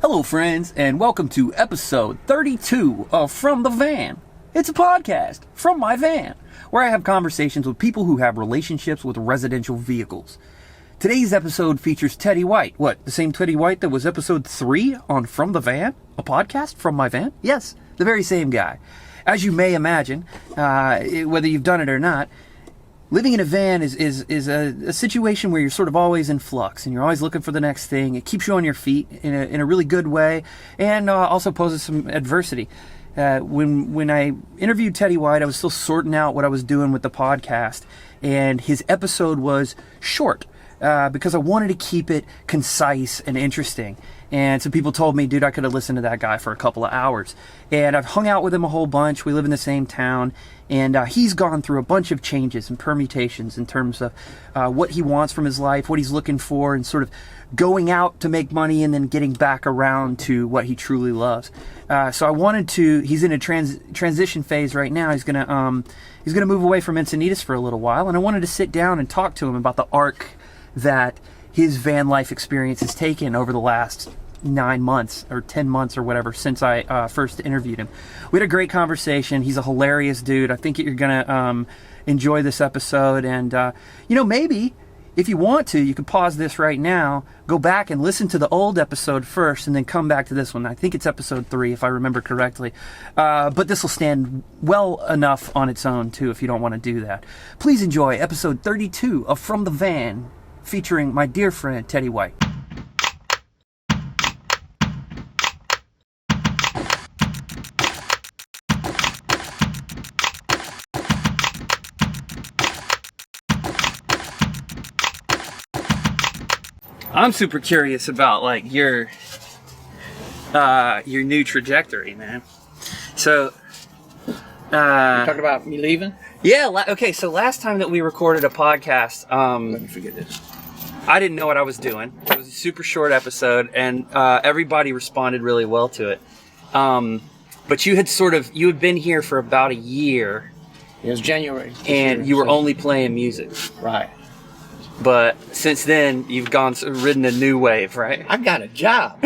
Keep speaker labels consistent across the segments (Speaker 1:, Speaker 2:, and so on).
Speaker 1: Hello, friends, and welcome to episode 32 of From the Van. It's a podcast from my van, where I have conversations with people who have relationships with residential vehicles. Today's episode features Teddy White. What, the same Teddy White that was episode 3 on From the Van? A podcast from my van? Yes, the very same guy. As you may imagine, whether you've done it or not, living in a van is a situation where you're sort of always in flux and you're always looking for the next thing. It keeps you on your feet in a really good way, and also poses some adversity. When I interviewed Teddy White, I was still sorting out what I was doing with the podcast, and his episode was short because I wanted to keep it concise and interesting. And some people told me, dude, I could have listened to that guy for a couple of hours. And I've hung out with him a whole bunch. We live in the same town. And he's gone through a bunch of changes and permutations in terms of what he wants from his life, what he's looking for, and sort of going out to make money and then getting back around to what he truly loves. So I wanted to, he's in a transition phase right now. He's gonna move away from Encinitas for a little while. And I wanted to sit down and talk to him about the arc that his van life experience has taken over the last 9 months or 10 months or whatever since I first interviewed him. We had a great conversation. He's a hilarious dude. I think you're gonna enjoy this episode, and maybe if you want to, you can pause this right now, go back and listen to the old episode first, and then come back to this one. I think it's episode 3 if I remember correctly, but this will stand well enough on its own too if you don't want to do that. Please enjoy episode 32 of From the Van, featuring my dear friend Teddy White. I'm super curious about like your new trajectory, man. So,
Speaker 2: you talking about me leaving?
Speaker 1: Yeah. Okay. So last time that we recorded a podcast,
Speaker 2: Let me forget this.
Speaker 1: I didn't know what I was doing. It was a super short episode, and everybody responded really well to it. But you had been here for about a year.
Speaker 2: It was January.
Speaker 1: And you were only playing music.
Speaker 2: Right.
Speaker 1: But since then, you've ridden a new wave, right?
Speaker 2: I got a job.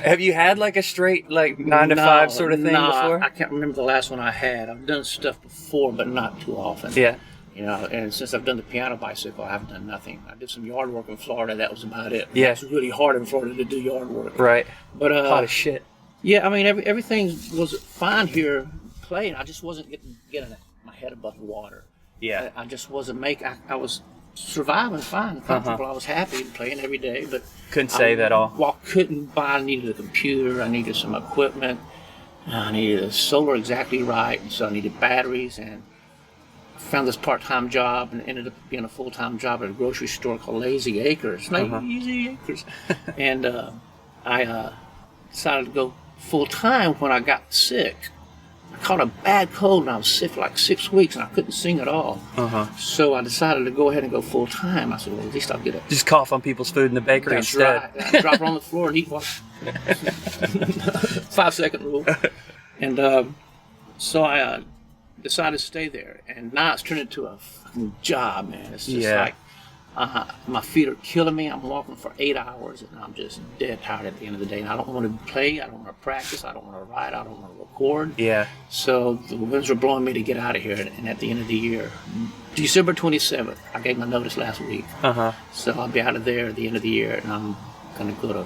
Speaker 1: Have you had like a straight 9 to 5 sort of thing before?
Speaker 2: I can't remember the last one I had. I've done stuff before, but not too often.
Speaker 1: Yeah.
Speaker 2: And since I've done the piano bicycle, I haven't done nothing. I did some yard work in Florida. That was about it.
Speaker 1: Yeah.
Speaker 2: It's really hard in Florida to do yard work.
Speaker 1: Right.
Speaker 2: But
Speaker 1: hot as shit.
Speaker 2: Yeah, I mean everything was fine here playing. I just wasn't getting my head above the water.
Speaker 1: Yeah.
Speaker 2: I just wasn't I was surviving fine, comfortable. I was happy playing every day, but
Speaker 1: couldn't save at all.
Speaker 2: Well, couldn't buy. I needed a computer. I needed some equipment. I needed a solar exactly right, and so I needed batteries. And I found this part-time job, and ended up being a full-time job at a grocery store called Lazy Acres. Lazy Acres. And I decided to go full-time when I got sick. I caught a bad cold and I was sick for like 6 weeks and I couldn't sing at all. So I decided to go ahead and go full time. I said, well, at least I'll get it.
Speaker 1: Just cough on people's food in the bakery instead.
Speaker 2: That's right. Drop it on the floor and eat one. 5-second rule. And so I decided to stay there. And now it's turned into a fucking job, man. It's just like my feet are killing me. I'm walking for 8 hours and I'm just dead tired at the end of the day. And I don't want to play. I don't want to practice. I don't want to write. I don't want to record.
Speaker 1: Yeah.
Speaker 2: So the winds are blowing me to get out of here. And at the end of the year, December 27th, I gave my notice last week. So I'll be out of there at the end of the year, and I'm going to go to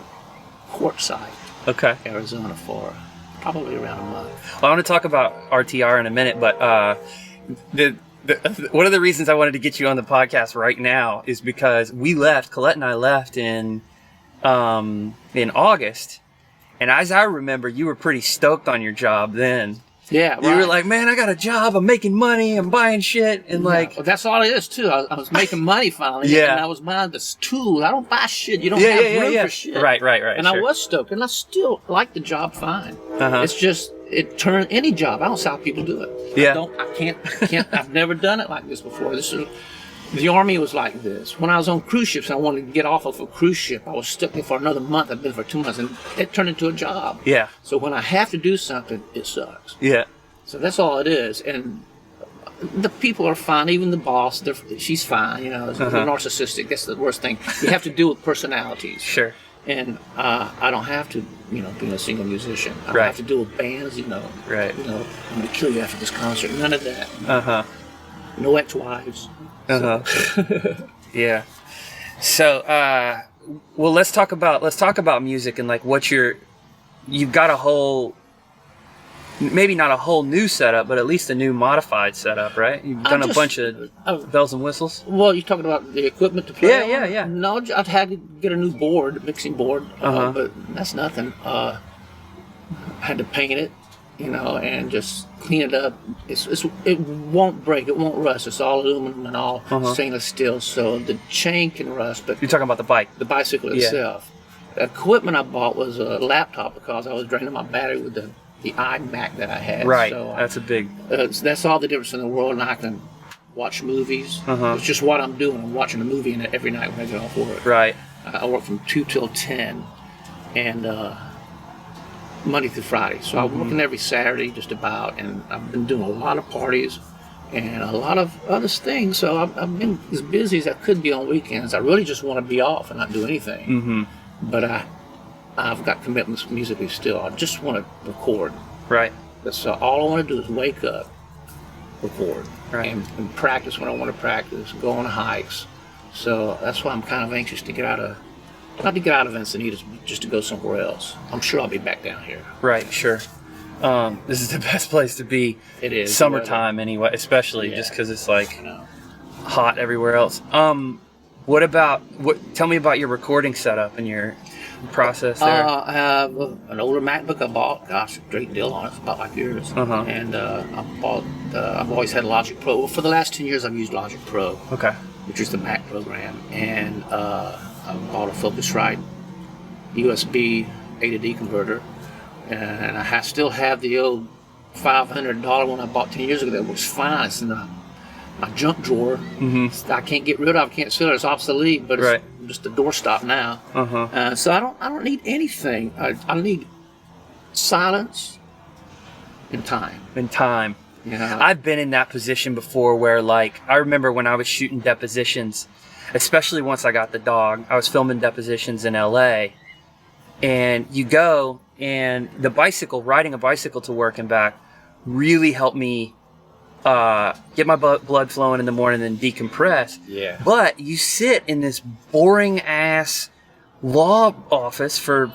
Speaker 2: Quartzsite, Arizona, for probably around a month.
Speaker 1: Well, I want to talk about RTR in a minute, but one of the reasons I wanted to get you on the podcast right now is because Colette and I left in August, and as I remember, you were pretty stoked on your job then.
Speaker 2: Yeah, right.
Speaker 1: You were like, man, I got a job, I'm making money, I'm buying shit, and
Speaker 2: well, that's all it is too. I was making money finally, and I was buying this tool. I don't buy shit. You don't have room for shit.
Speaker 1: Right.
Speaker 2: And I was stoked, and I still like the job fine. It's just any job. I don't see how people do it.
Speaker 1: Yeah.
Speaker 2: I can't. I've never done it like this before. The Army was like this. When I was on cruise ships, I wanted to get off of a cruise ship. I was stuck there for another month. I've been for 2 months, and it turned into a job.
Speaker 1: Yeah.
Speaker 2: So when I have to do something, it sucks.
Speaker 1: Yeah.
Speaker 2: So that's all it is. And the people are fine. Even the boss, she's fine. They're narcissistic. That's the worst thing. You have to deal with personalities.
Speaker 1: Sure.
Speaker 2: And I don't have to, be a single musician. I don't
Speaker 1: Right.
Speaker 2: have to deal with bands,
Speaker 1: Right.
Speaker 2: I'm going to kill you after this concert. None of that.
Speaker 1: Uh-huh.
Speaker 2: No ex-wives.
Speaker 1: Uh-huh. Yeah. So, well, let's talk about music and like you've got a whole, maybe not a whole new setup, but at least a new modified setup, right? You've done a bunch of bells and whistles.
Speaker 2: Well, you're talking about the equipment to play on?
Speaker 1: Yeah.
Speaker 2: No, I've had to get a new board, mixing board,
Speaker 1: Uh-huh.
Speaker 2: but that's nothing. I had to paint it, and just clean it up. It won't break, it won't rust. It's all aluminum and all stainless steel, so the chain can rust, but
Speaker 1: You're talking about the bike.
Speaker 2: the bicycle itself. The equipment I bought was a laptop because I was draining my battery with the iMac that I had.
Speaker 1: Right.
Speaker 2: So
Speaker 1: That's a big.
Speaker 2: that's all the difference in the world, and I can watch movies.
Speaker 1: Uh-huh.
Speaker 2: It's just what I'm doing. I'm watching a movie every night when I get off work.
Speaker 1: Right.
Speaker 2: I work from 2 till 10, and Monday through Friday. So I'm working every Saturday just about, and I've been doing a lot of parties and a lot of other things. So I've been as busy as I could be on weekends. I really just want to be off and not do anything.
Speaker 1: Mm-hmm.
Speaker 2: But I've got commitments musically still. I just want to record.
Speaker 1: Right.
Speaker 2: That's all I want to do is wake up, record,
Speaker 1: Right.
Speaker 2: and practice when I want to practice, go on hikes. So that's why I'm kind of anxious to not to get out of Encinitas, but just to go somewhere else. I'm sure I'll be back down here.
Speaker 1: Right. Sure. This is the best place to be.
Speaker 2: It is.
Speaker 1: Summertime anyway, especially
Speaker 2: Yeah.
Speaker 1: just because it's like
Speaker 2: I know.
Speaker 1: hot everywhere else. Tell me about your recording setup and your process there.
Speaker 2: I have an older MacBook I bought. Gosh, great deal on it. It's about like yours.
Speaker 1: Uh-huh.
Speaker 2: And I've always had Logic Pro. Well, for the last 10 years, I've used Logic Pro,
Speaker 1: Okay.
Speaker 2: which is the Mac program. And I bought a Focusrite USB A to D converter. And I still have the old $500 one I bought 10 years ago that works fine. It's in my junk drawer.
Speaker 1: Mm-hmm.
Speaker 2: I can't get rid of. I can't sell it. It's obsolete, but it's
Speaker 1: Right.
Speaker 2: just a doorstop now.
Speaker 1: Uh-huh.
Speaker 2: So I don't need anything. I need silence and time.
Speaker 1: In time.
Speaker 2: You know?
Speaker 1: I've been in that position before where, like, I remember when I was shooting depositions, especially once I got the dog, I was filming depositions in LA, and you go, and riding a bicycle to work and back really helped me get my blood flowing in the morning and then decompress.
Speaker 2: Yeah.
Speaker 1: But you sit in this boring ass law office for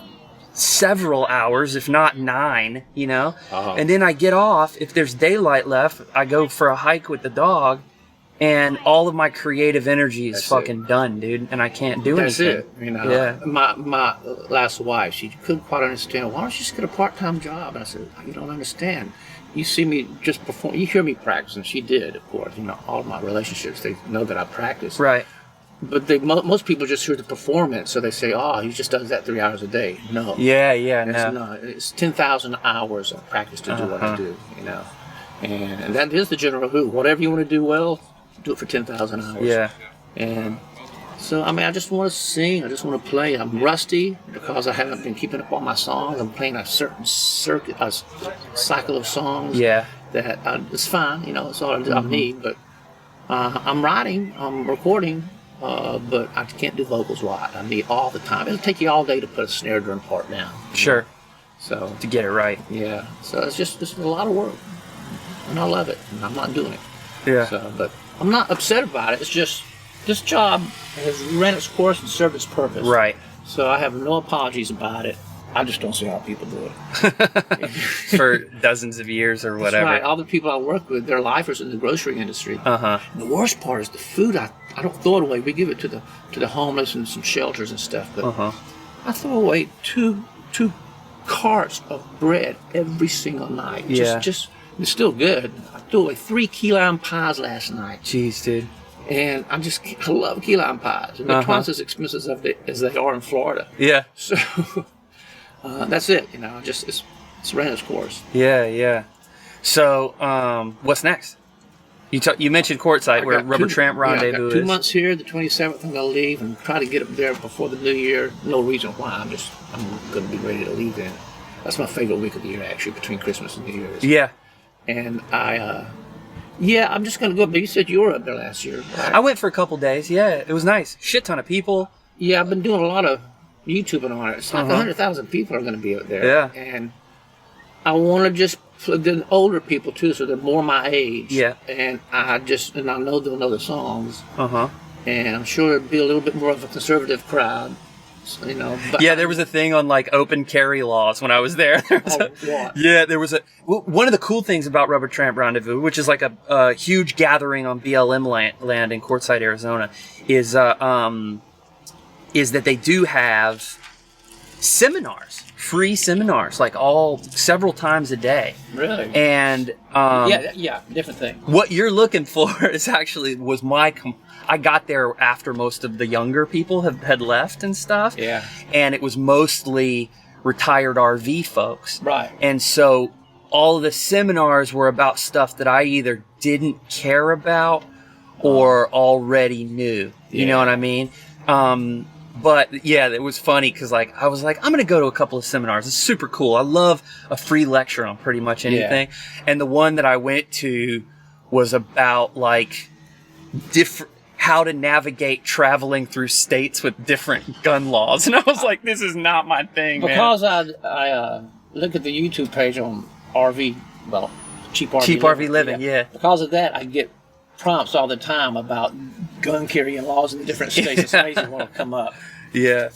Speaker 1: several hours, if not 9,
Speaker 2: Uh-huh.
Speaker 1: and then I get off. If there's daylight left, I go for a hike with the dog, and all of my creative energy is fucking done, dude, and I can't do
Speaker 2: That's
Speaker 1: anything.
Speaker 2: it.
Speaker 1: Yeah.
Speaker 2: My last wife, she couldn't quite understand. Why don't you just get a part-time job? And I said, you don't understand. You see me just perform. You hear me practice, and she did, of course. All of my relationships, they know that I practice.
Speaker 1: Right.
Speaker 2: But most people just hear the performance, so they say, "Oh, he just does that 3 hours a day." No.
Speaker 1: Yeah.
Speaker 2: It's
Speaker 1: No.
Speaker 2: not. It's 10,000 hours of practice to do what I do. And that is the general rule. Whatever you want to do well, do it for 10,000 hours.
Speaker 1: Yeah.
Speaker 2: And so, I just want to sing. I just want to play. I'm rusty because I haven't been keeping up on my songs. I'm playing a certain cycle of songs.
Speaker 1: Yeah.
Speaker 2: That it's fine. It's all I need. But I'm writing. I'm recording. But I can't do vocals right. I need all the time. It'll take you all day to put a snare drum part down.
Speaker 1: Sure.
Speaker 2: So
Speaker 1: To get it right.
Speaker 2: yeah. So it's just a lot of work, and I love it. And I'm not doing it.
Speaker 1: Yeah.
Speaker 2: So, but I'm not upset about it. It's just this job has ran its course and served its purpose.
Speaker 1: Right.
Speaker 2: So I have no apologies about it. I just don't see how people do it.
Speaker 1: For dozens of years or whatever.
Speaker 2: That's right. All the people I work with, they're lifers in the grocery industry.
Speaker 1: Uh-huh.
Speaker 2: And the worst part is the food. I don't throw it away. We give it to the homeless and some shelters and stuff. But
Speaker 1: Uh-huh.
Speaker 2: I throw away two carts of bread every single night.
Speaker 1: Yeah.
Speaker 2: Just it's still good. I threw away 3 key lime pies last night.
Speaker 1: Jeez, dude.
Speaker 2: And I love key lime pies. And they're twice as expensive as they are in Florida.
Speaker 1: Yeah.
Speaker 2: So that's it. It's ran its course.
Speaker 1: Yeah. So, what's next? You mentioned Quartzsite, where Rubber Tramp Rendezvous
Speaker 2: I got 2
Speaker 1: is.
Speaker 2: months here. The 27th, I'm going to leave and try to get up there before the new year. No reason why. I'm going to be ready to leave then. That's my favorite week of the year, actually, between Christmas and New Year's.
Speaker 1: Yeah.
Speaker 2: And I'm just going to go up there. You said you were up there last year, right?
Speaker 1: I went for a couple days. Yeah, it was nice. Shit ton of people.
Speaker 2: Yeah, I've been doing a lot of YouTubing on it. It's like 100,000 people are going to be out there.
Speaker 1: Yeah.
Speaker 2: And I want to just, the older people too, so they're more my age.
Speaker 1: Yeah.
Speaker 2: And I know they'll know the songs.
Speaker 1: Uh-huh.
Speaker 2: And I'm sure it'll be a little bit more of a conservative crowd. So, but
Speaker 1: yeah, there was a thing on like open carry laws when I was there.
Speaker 2: What?
Speaker 1: Yeah, there was one of the cool things about Rubber Tramp Rendezvous, which is like a huge gathering on BLM land in Quartzsite, Arizona, is that they do have seminars, free seminars, like several times a day.
Speaker 2: Really?
Speaker 1: And
Speaker 2: yeah, different thing.
Speaker 1: What you're looking for was I got there after most of the younger people had left and stuff.
Speaker 2: Yeah.
Speaker 1: And it was mostly retired RV folks.
Speaker 2: Right.
Speaker 1: And so all of the seminars were about stuff that I either didn't care about or already knew.
Speaker 2: Yeah.
Speaker 1: You know what I mean? But yeah, it was funny because I was like, I'm going to go to a couple of seminars. It's super cool. I love a free lecture on pretty much anything. Yeah. And the one that I went to was about like how to navigate traveling through states with different gun laws. And I was like, this is not my thing,
Speaker 2: because
Speaker 1: man.
Speaker 2: I look at the YouTube page on cheap
Speaker 1: RV living, yeah.
Speaker 2: Because of that, I get prompts all the time about gun carrying laws in the different states. It's amazing what will come up.
Speaker 1: Yeah.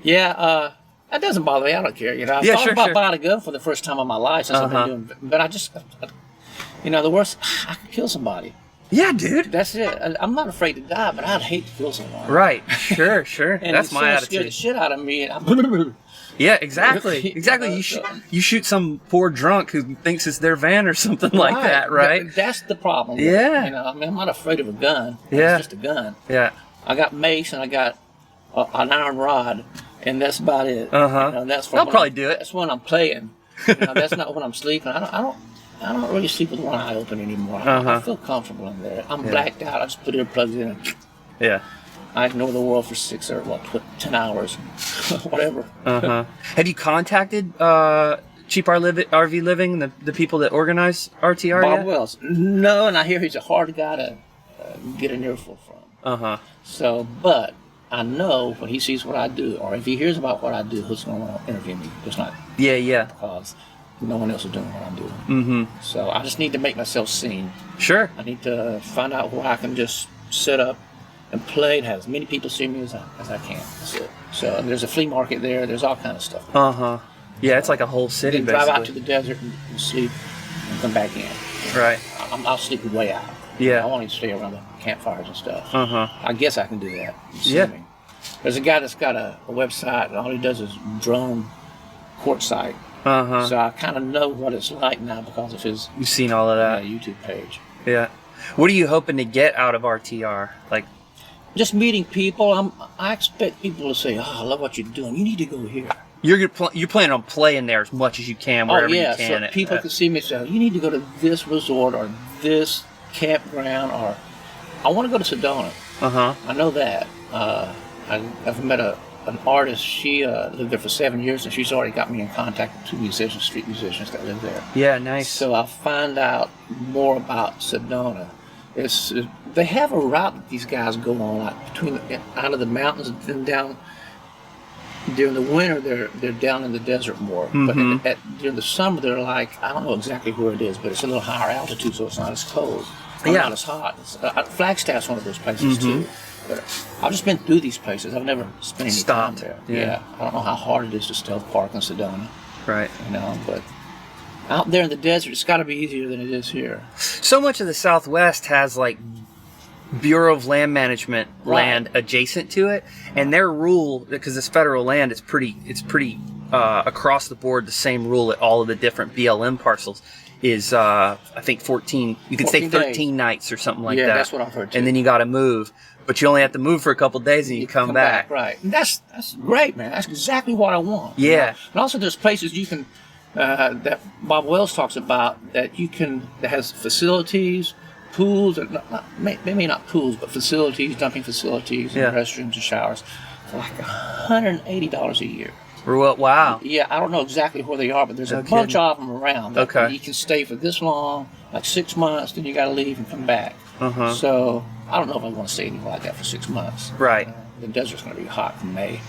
Speaker 2: Yeah, that doesn't bother me. I don't care. I thought about buying a gun for the first time in my life since I've been doing it. But the worst, I could kill somebody.
Speaker 1: Yeah, dude.
Speaker 2: That's it. I'm not afraid to die, but I'd hate to kill someone.
Speaker 1: Right. Sure.
Speaker 2: And
Speaker 1: that's my attitude.
Speaker 2: Scared the shit out of me.
Speaker 1: Yeah, exactly. Exactly. You shoot some poor drunk who thinks it's their van or something like that, right?
Speaker 2: That's the problem.
Speaker 1: Yeah.
Speaker 2: I'm not afraid of a gun.
Speaker 1: Yeah.
Speaker 2: It's just a gun.
Speaker 1: Yeah.
Speaker 2: I got mace and I got an iron rod, and that's about it.
Speaker 1: I'll probably do it.
Speaker 2: That's when I'm playing. That's not when I'm sleeping. I don't really sleep with one eye open anymore. I feel comfortable in there. I'm blacked out. I just put earplugs in and I ignore the world for 6 or 10 hours, whatever.
Speaker 1: Have you contacted Cheap RV Living, the people that organize RTR
Speaker 2: Bob
Speaker 1: yet?
Speaker 2: Wells? No, and I hear he's a hard guy to get an earful from. So, but I know when he sees what I do, or if he hears about what I do, he's going to want to interview me. Just not because no one else is doing what I'm doing. So I just need to make myself seen.
Speaker 1: Sure.
Speaker 2: I need to find out where I can just set up and play and have as many people see me as I can. That's it. So there's a flea market there. There's all kind of stuff.
Speaker 1: Yeah, it's like a whole city.
Speaker 2: Then drive out to the desert and sleep and come back in.
Speaker 1: Right.
Speaker 2: I'll sleep way out.
Speaker 1: Yeah.
Speaker 2: I won't stay around the campfires and stuff.
Speaker 1: I
Speaker 2: guess I can do that.
Speaker 1: Yeah.
Speaker 2: There's a guy that's got a website, and all he does is drone Quartzsite. So I kind of know what it's like now because of his.
Speaker 1: You've seen all of that
Speaker 2: YouTube page.
Speaker 1: Yeah. What are you hoping to get out of RTR? Like,
Speaker 2: just meeting people. I expect people to say, "Oh, I love what you're doing. You need to go here."
Speaker 1: You're planning on playing there as much as you can, wherever you can.
Speaker 2: So people can see me and say, "You need to go to this resort or this campground," or I want to go to Sedona. I know that. I've met an artist. She lived there for 7 years, and she's already got me in contact with 2 street musicians that live there.
Speaker 1: Yeah, nice.
Speaker 2: So I'll find out more about Sedona. They have a route that these guys go on, like out of the mountains and then down. During the winter, they're down in the desert more. But during the summer, they're like, I don't know exactly where it is, but it's a little higher altitude, so it's not as cold. Not as hot. Flagstaff's one of those places too. But I've just been through these places. I've never spent any time there. Yeah. I don't know how hard it is to stealth park in Sedona.
Speaker 1: Right.
Speaker 2: But out there in the desert, it's got to be easier than it is here.
Speaker 1: So much of the Southwest has like Bureau of Land Management land adjacent to it, and their rule, because it's federal land, it's pretty across the board the same rule at all of the different BLM parcels. Is I think 14. You can stay 13 nights or something like that.
Speaker 2: Yeah, that's what I've heard too.
Speaker 1: And then you got to move. But you only have to move for a couple of days and you come back.
Speaker 2: Right. And that's great, man. That's exactly what I want.
Speaker 1: Yeah.
Speaker 2: And also there's places you can, that Bob Wells talks about, that has facilities, pools, maybe not pools, but facilities, dumping facilities, and restrooms and showers for like $180 a year.
Speaker 1: Wow.
Speaker 2: Yeah, I don't know exactly where they are, but there's a bunch of them around.
Speaker 1: Okay.
Speaker 2: You can stay for this long, like 6 months, then you got to leave and come back. So I don't know if I want to stay anywhere like that for 6 months.
Speaker 1: Right.
Speaker 2: The desert's going to be hot in May.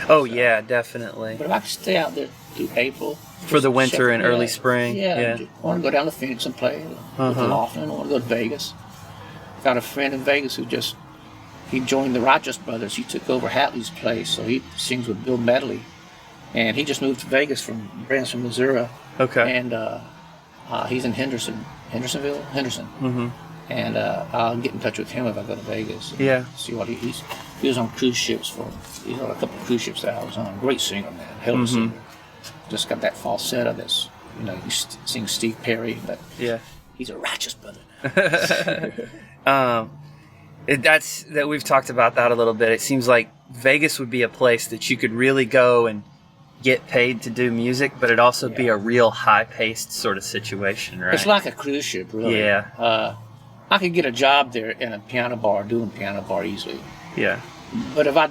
Speaker 1: Oh yeah, definitely.
Speaker 2: But if I could stay out there through April.
Speaker 1: For the winter and early spring.
Speaker 2: Yeah. I want to go down to Phoenix and play with Laughlin. I want to go to Vegas. Got a friend in Vegas who he joined the Righteous Brothers. He took over Hatley's place, so he sings with Bill Medley. And he just moved to Vegas from Branson, Missouri. Okay. And he's in Henderson. Mm-hmm. And I'll get in touch with him if I go to Vegas. Yeah. See what he was on cruise ships he's on a couple of cruise ships that I was on. Great singer, man. Hell of a singer. Just got that falsetto that's, he sings Steve Perry, but he's a Righteous Brother now.
Speaker 1: That we've talked about that a little bit. It seems like Vegas would be a place that you could really go and get paid to do music, but it'd also be a real high-paced sort of situation, right?
Speaker 2: It's like a cruise ship, really. Yeah. I could get a job there in a piano bar, doing piano bar easily. Yeah. But if I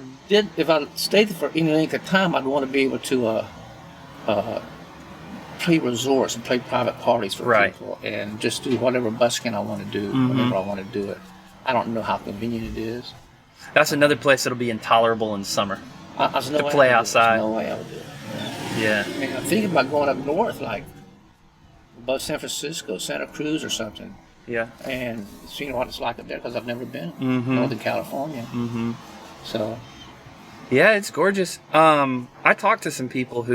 Speaker 2: stayed there for any length of time, I'd want to be able to play resorts and play private parties for people and just do whatever busking I want to do, whenever I want to do it. I don't know how convenient it is.
Speaker 1: That's another place that'll be intolerable in summer.
Speaker 2: To
Speaker 1: play outside.
Speaker 2: There's no way I would do it. Yeah. I mean, I'm thinking about going up north, like above San Francisco, Santa Cruz or something. Yeah. And seeing what it's like up there because I've never been. Northern California. So.
Speaker 1: Yeah, it's gorgeous. I talked to some people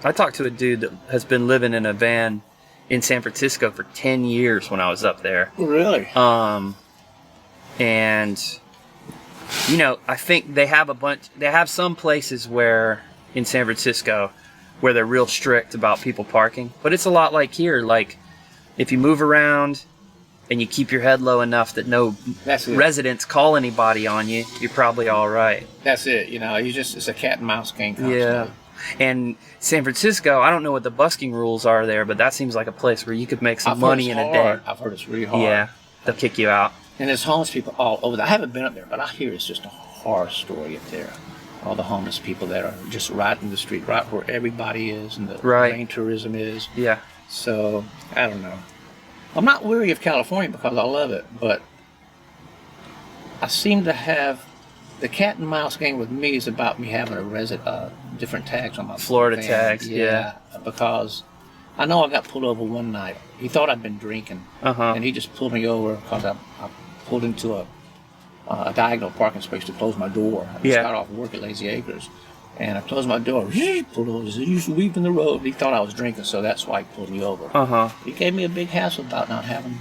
Speaker 1: I talked to a dude that has been living in a van in San Francisco for 10 years when I was up there.
Speaker 2: Really?
Speaker 1: And, I think they have some places in San Francisco where they're real strict about people parking. But it's a lot like here. Like, if you move around and you keep your head low enough that no residents call anybody on you, you're probably all right.
Speaker 2: That's it. It's a cat and mouse game constantly.
Speaker 1: Yeah. And San Francisco, I don't know what the busking rules are there, but that seems like a place where you could make some money in a day.
Speaker 2: I've heard it's really hard.
Speaker 1: Yeah. They'll kick you out.
Speaker 2: And there's homeless people all over there. I haven't been up there, but I hear it's just a horror story up there. All the homeless people that are just right in the street, right where everybody is and the main tourism is. Yeah. So, I don't know. I'm not weary of California because I love it, but I seem to have the cat and mouse game with me is about me having different tags on my
Speaker 1: Florida tags, yeah.
Speaker 2: Because I know I got pulled over one night. He thought I'd been drinking, and he just pulled me over because I pulled into a diagonal parking space to close my door. I just got off work at Lazy Acres, and I closed my door. He pulled over. He said, "You sweeping the road." He thought I was drinking, so that's why he pulled me over. He gave me a big hassle about not having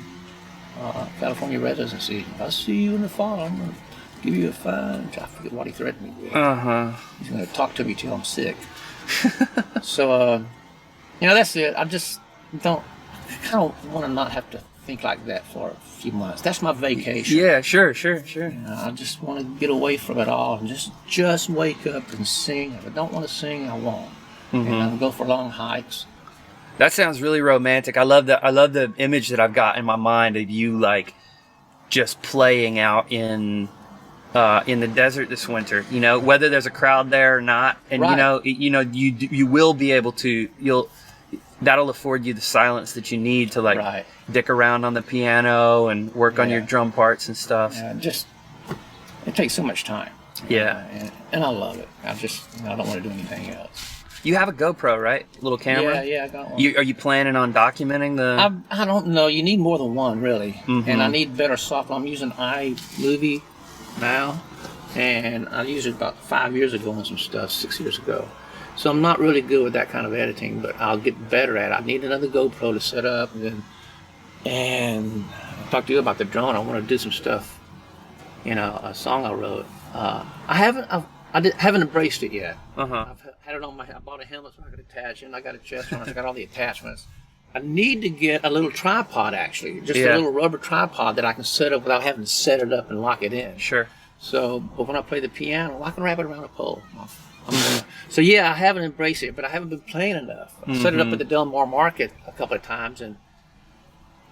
Speaker 2: California residency. I'll see you in the fall. I'm going to give you a fine. I forget what he threatened me with. He's going to talk to me till I'm sick. So, that's it. I just kind of want to not have to think like that for a few months. That's my vacation.
Speaker 1: Yeah, sure.
Speaker 2: I just want to get away from it all and just wake up and sing. If I don't want to sing, I won't. And I'll go for long hikes.
Speaker 1: That sounds really romantic. I love the image that I've got in my mind of you like just playing out in the desert this winter. Whether there's a crowd there or not, and you will be able to. That'll afford you the silence that you need to dick around on the piano and work on your drum parts and stuff.
Speaker 2: Yeah, it takes so much time.
Speaker 1: Yeah,
Speaker 2: and I love it. I don't want to do anything else.
Speaker 1: You have a GoPro, right? Little camera.
Speaker 2: Yeah, I got one.
Speaker 1: Are you planning on documenting the?
Speaker 2: I don't know. You need more than one, really, and I need better software. I'm using iMovie now, and I used it about 5 years ago on some stuff, 6 years ago. So I'm not really good with that kind of editing, but I'll get better at it. I need another GoPro to set up, and I talked to you about the drone. I want to do some stuff, a song I wrote. I haven't embraced it yet. I've had it on I bought a helmet so I could attach it, and I got a chest harness, I got all the attachments. I need to get a little tripod, actually, just a little rubber tripod that I can set up without having to set it up and lock it in.
Speaker 1: Sure.
Speaker 2: So, but when I play the piano, I can wrap it around a pole. So I haven't embraced it, but I haven't been playing enough. I set it up at the Del Mar Market a couple of times, and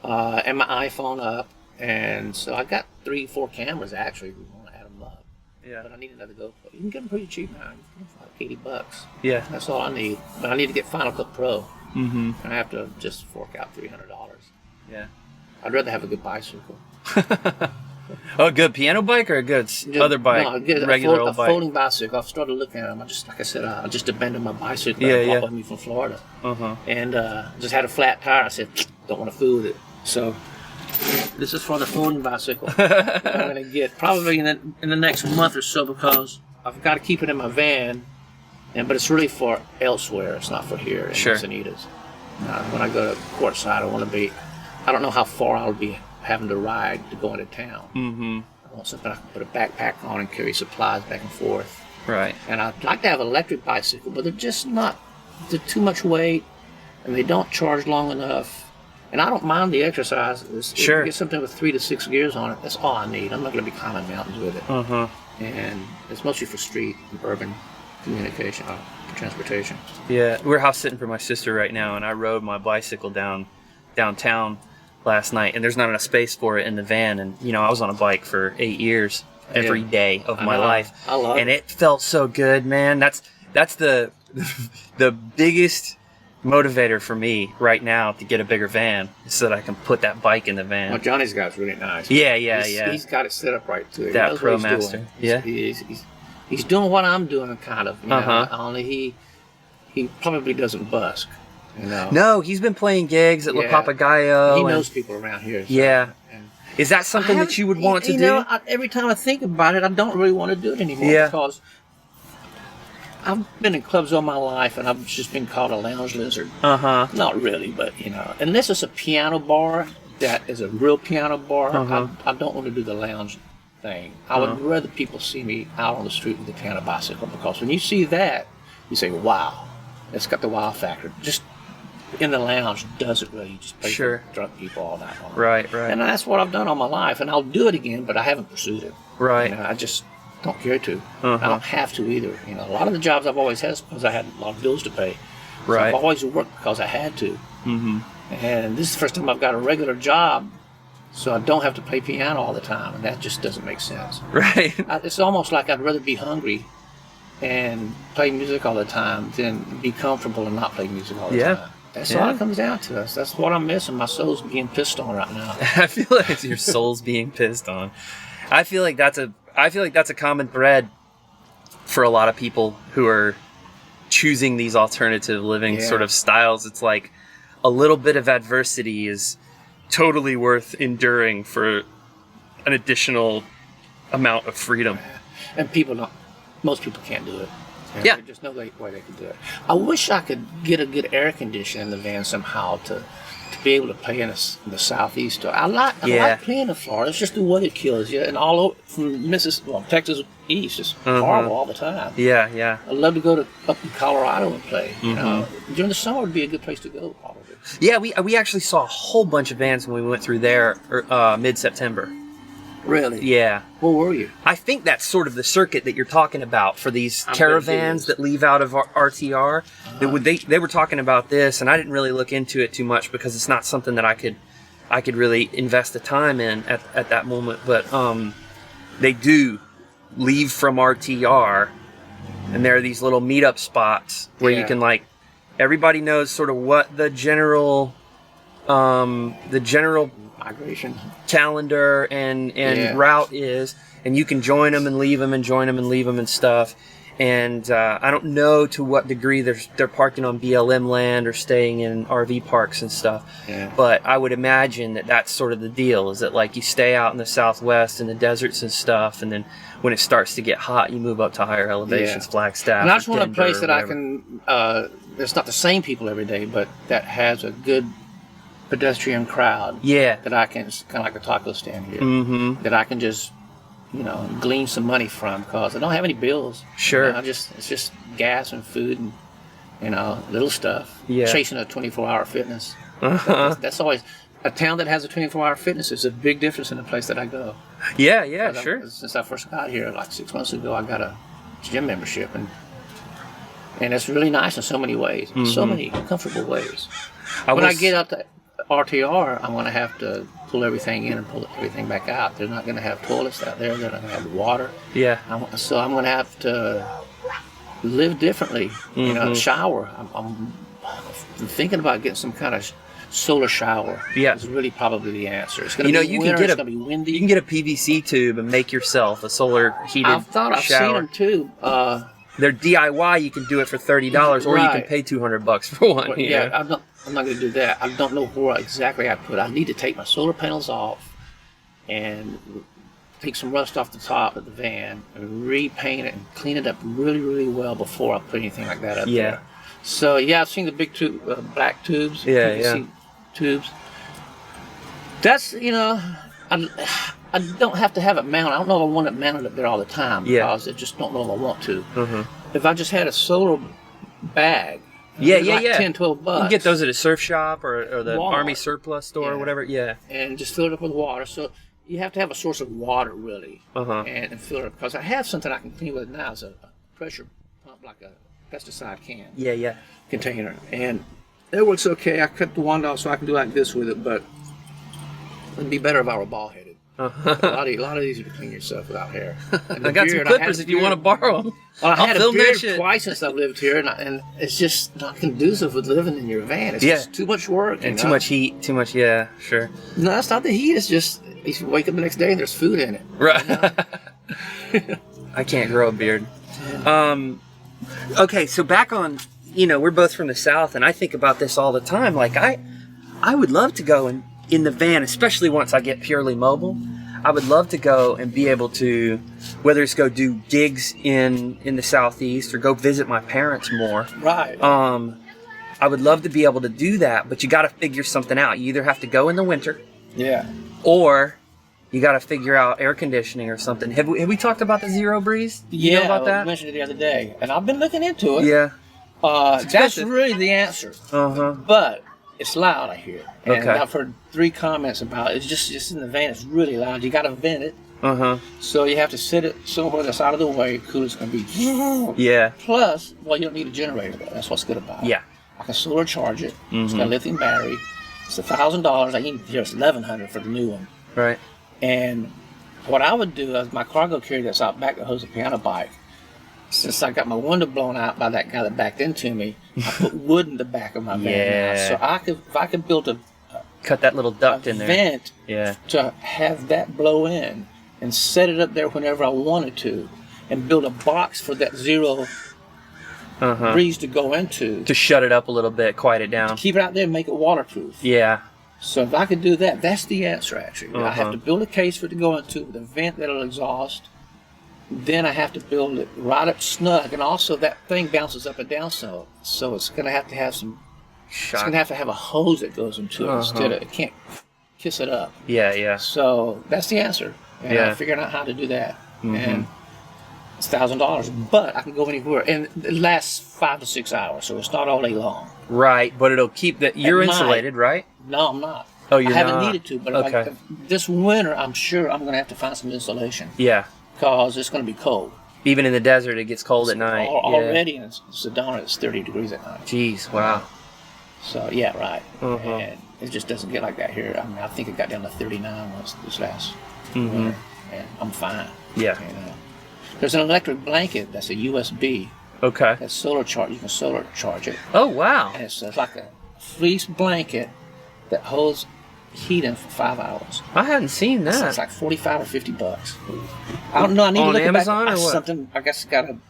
Speaker 2: my iPhone up, and so I got 3-4 cameras actually. We want to add them up. Yeah. But I need another GoPro. You can get them pretty cheap now. Like $80. Yeah. That's all I need. But I need to get Final Cut Pro. And I have to just fork out $300. Yeah. I'd rather have a good bicycle.
Speaker 1: Oh, a good piano bike or a good other bike?
Speaker 2: No, a
Speaker 1: regular old bike?
Speaker 2: folding bicycle. I've started looking at them. Like I said, I just abandoned my bicycle.
Speaker 1: Yeah,
Speaker 2: I bought
Speaker 1: yeah.
Speaker 2: with me from Florida.
Speaker 1: Uh-huh.
Speaker 2: And just had a flat tire. I said, don't want to fool with it. So this is for the folding bicycle. I'm going to get probably in the next month or so, because I've got to keep it in my van. But it's really for elsewhere. It's not for here in Encinitas. When I go to courtside, I don't know how far I'll be having to ride to go into town.
Speaker 1: Mm-hmm.
Speaker 2: I want something I can put a backpack on and carry supplies back and forth.
Speaker 1: Right.
Speaker 2: And I'd like to have an electric bicycle, but they're too much weight, and they don't charge long enough. And I don't mind the exercise. If you get something with 3 to 6 gears on it, that's all I need. I'm not going to be climbing mountains with it.
Speaker 1: Uh-huh.
Speaker 2: And it's mostly for street and urban communication, transportation.
Speaker 1: Yeah, we're house sitting for my sister right now, and I rode my bicycle downtown last night, and there's not enough space for it in the van. And I was on a bike for 8 years, every day of my life.
Speaker 2: I love
Speaker 1: it. And it felt so good, man. That's the biggest motivator for me right now to get a bigger van, so that I can put that bike in the van.
Speaker 2: Well, Johnny's got it's really nice.
Speaker 1: Yeah.
Speaker 2: He's got it set up right too.
Speaker 1: That Pro Master. Yeah.
Speaker 2: He's doing what I'm doing, kind of. Only he probably doesn't busk.
Speaker 1: No, he's been playing gigs at La Papagayo.
Speaker 2: He knows people around here. So,
Speaker 1: yeah. Is that something that you would want to do?
Speaker 2: Every time I think about it, I don't really want to do it anymore.
Speaker 1: Yeah.
Speaker 2: Because I've been in clubs all my life, and I've just been called a lounge lizard.
Speaker 1: Uh-huh.
Speaker 2: Not really, but, unless it's a piano bar that is a real piano bar, I don't want to do the lounge thing. I would rather people see me out on the street with a piano bicycle, because when you see that, you say, wow, it's got the wow factor. Just in the lounge doesn't really. You just play for drunk people all night long. Right. And that's what I've done all my life, and I'll do it again, but I haven't pursued it.
Speaker 1: Right.
Speaker 2: I just don't care to. I don't have to either. A lot of the jobs I've always had is because I had a lot of bills to pay. So I've always worked because I had to. Mm-hmm. And this is the first time I've got a regular job, so I don't have to play piano all the time, and that just doesn't make sense.
Speaker 1: Right.
Speaker 2: It's almost like I'd rather be hungry and play music all the time than be comfortable and not play music all the time. That's all it comes down to. That's what I'm missing. My soul's being pissed on right now.
Speaker 1: I feel like your soul's being pissed on. I feel like that's a common thread for a lot of people who are choosing these alternative living sort of styles. It's like a little bit of adversity is totally worth enduring for an additional amount of freedom.
Speaker 2: And most people can't do it. There's just no way they could do it. I wish I could get a good air conditioner in the van somehow to be able to play in the southeast. I like playing in Florida. It's just the weather kills you, and all over from Texas east, it's horrible all the time. Yeah. I'd love to go up in Colorado and play. During the summer would be a good place to go. Probably.
Speaker 1: Yeah, we actually saw a whole bunch of bands when we went through there mid-September.
Speaker 2: Really?
Speaker 1: Yeah.
Speaker 2: Where were you?
Speaker 1: I think that's sort of the circuit that you're talking about for these caravans that leave out of RTR. They were talking about this, and I didn't really look into it too much because it's not something that I could really invest the time in at that moment. But they do leave from RTR, and there are these little meetup spots where you can everybody knows sort of what the general
Speaker 2: migration
Speaker 1: calendar and route is, and you can join them and leave them and join them and leave them and stuff. And I don't know to what degree they're parking on BLM land or staying in RV parks and stuff. But I would imagine that that's sort of the deal, is that you stay out in the Southwest in the deserts and stuff, and then when it starts to get hot, you move up to higher elevations, Flagstaff.
Speaker 2: And I just want a place that I can, it's not the same people every day, but that has a good pedestrian crowd. That I can, kind of like a taco stand here, that I can just, glean some money from, because I don't have any bills. It's just gas and food and, little stuff. Chasing a 24-hour fitness. That's always, a town that has a 24-hour fitness is a big difference in the place that I go. Sure. Since I first got here, 6 months ago, I got a gym membership, and it's really nice in so many ways, so many comfortable ways. When I get up to RTR, I'm going to have to pull everything in and pull everything back out. They're not going to have toilets out there. They're not going to have water. So I'm going to have to live differently. Shower. I'm thinking about getting some kind of solar shower.
Speaker 1: Yeah.
Speaker 2: Is really probably the answer. It's going to be winter. It's going to be windy.
Speaker 1: You can get a PVC tube and make yourself a solar heated shower.
Speaker 2: I've seen them too.
Speaker 1: They're DIY. You can do it for $30, or you can pay $200 for one.
Speaker 2: But, yeah, I'm not going to do that. I don't know where exactly I put it. I need to take my solar panels off and take some rust off the top of the van and repaint it and clean it up really, really well before I put anything like that up there. So yeah, I've seen the big black tubes. PVC tubes. That's I don't have to have it mounted. I don't know if I want it mounted up there all the time because I just don't know if I want to. If I just had a solar bag, like $10, $12.
Speaker 1: You can get those at a surf shop or the Walmart. Army surplus store or whatever. Yeah,
Speaker 2: and just fill it up with water. So you have to have a source of water really, and fill it up. Because I have something I can clean with now. It's a pressure pump, like a pesticide can. Container, and it works okay. I cut the wand off so I can do like this with it, but it'd be better if I were ball-headed. A lot of these you can clean yourself without hair.
Speaker 1: I got some clippers if you want to borrow them.
Speaker 2: Well, I had a beard twice since I've lived here, and it's just not conducive with living in your van. It's just too much work.
Speaker 1: And too much heat. Too much, sure.
Speaker 2: No, it's not the heat. It's just you wake up the next day and there's food in it.
Speaker 1: Right. I can't grow a beard. Okay, so back on, we're both from the South, and I think about this all the time. Like, I would love to go in the van, especially once I get purely mobile. I would love to go and be able to, whether it's go do gigs in the Southeast or go visit my parents more.
Speaker 2: Right.
Speaker 1: I would love to be able to do that, but you got to figure something out. You either have to go in the winter.
Speaker 2: Yeah.
Speaker 1: Or you got to figure out air conditioning or something. Have we talked about the Zero Breeze? You know about that?
Speaker 2: I mentioned it the other day, and I've been looking into it.
Speaker 1: Yeah.
Speaker 2: That's really the answer. But it's loud, I hear. And I've heard 3 comments about it. It's just in the van. It's really loud. You got to vent it. So you have to sit it somewhere that's out of the way. Cool, it's going to be.
Speaker 1: Yeah.
Speaker 2: Plus, you don't need a generator. That's what's good about it.
Speaker 1: Yeah.
Speaker 2: I can solar charge it. It's got a lithium battery. It's $1,000. I can hear it's $1,100 for the new one.
Speaker 1: Right.
Speaker 2: And what I would do is my cargo carrier that's out back that holds a piano bike. Since I got my window blown out by that guy that backed into me, I put wood in the back of my van now. So if I could build a
Speaker 1: cut that little duct in there.
Speaker 2: Vent to have that blow in and set it up there whenever I wanted to, and build a box for that Zero Breeze to go into.
Speaker 1: To shut it up a little bit, quiet it down.
Speaker 2: To keep it out there and make it waterproof.
Speaker 1: Yeah.
Speaker 2: So if I could do that, that's the answer actually. I have to build a case for it to go into with a vent that'll exhaust. Then I have to build it right up snug, and also that thing bounces up and down so it's going to have some. It's going to have a hose that goes into it instead of it can't kiss it up.
Speaker 1: Yeah.
Speaker 2: So that's the answer, and I'm figuring out how to do that. And it's $1,000, but I can go anywhere, and it lasts 5 to 6 hours, so it's not all day long.
Speaker 1: Right, but it'll keep that. You're insulated, right?
Speaker 2: No, I'm not.
Speaker 1: Oh, you're not?
Speaker 2: I haven't needed to, but if this winter, I'm sure I'm going to have to find some insulation.
Speaker 1: Yeah. Because
Speaker 2: it's going to be cold.
Speaker 1: Even in the desert, it gets cold at night.
Speaker 2: Already in Sedona, it's 30 degrees at night.
Speaker 1: Jeez, wow.
Speaker 2: So, yeah, right. And it just doesn't get like that here. I mean, I think it got down to 39 once this last winter, and I'm fine.
Speaker 1: Yeah.
Speaker 2: There's an electric blanket that's a USB.
Speaker 1: Okay.
Speaker 2: That's solar charge. You can solar charge it.
Speaker 1: Oh, wow.
Speaker 2: And it's like a fleece blanket that holds heat in for 5 hours.
Speaker 1: I hadn't seen that.
Speaker 2: So it's like $45 or $50. I don't know. I need to look
Speaker 1: Amazon
Speaker 2: back
Speaker 1: or what?
Speaker 2: Something. I guess it's got an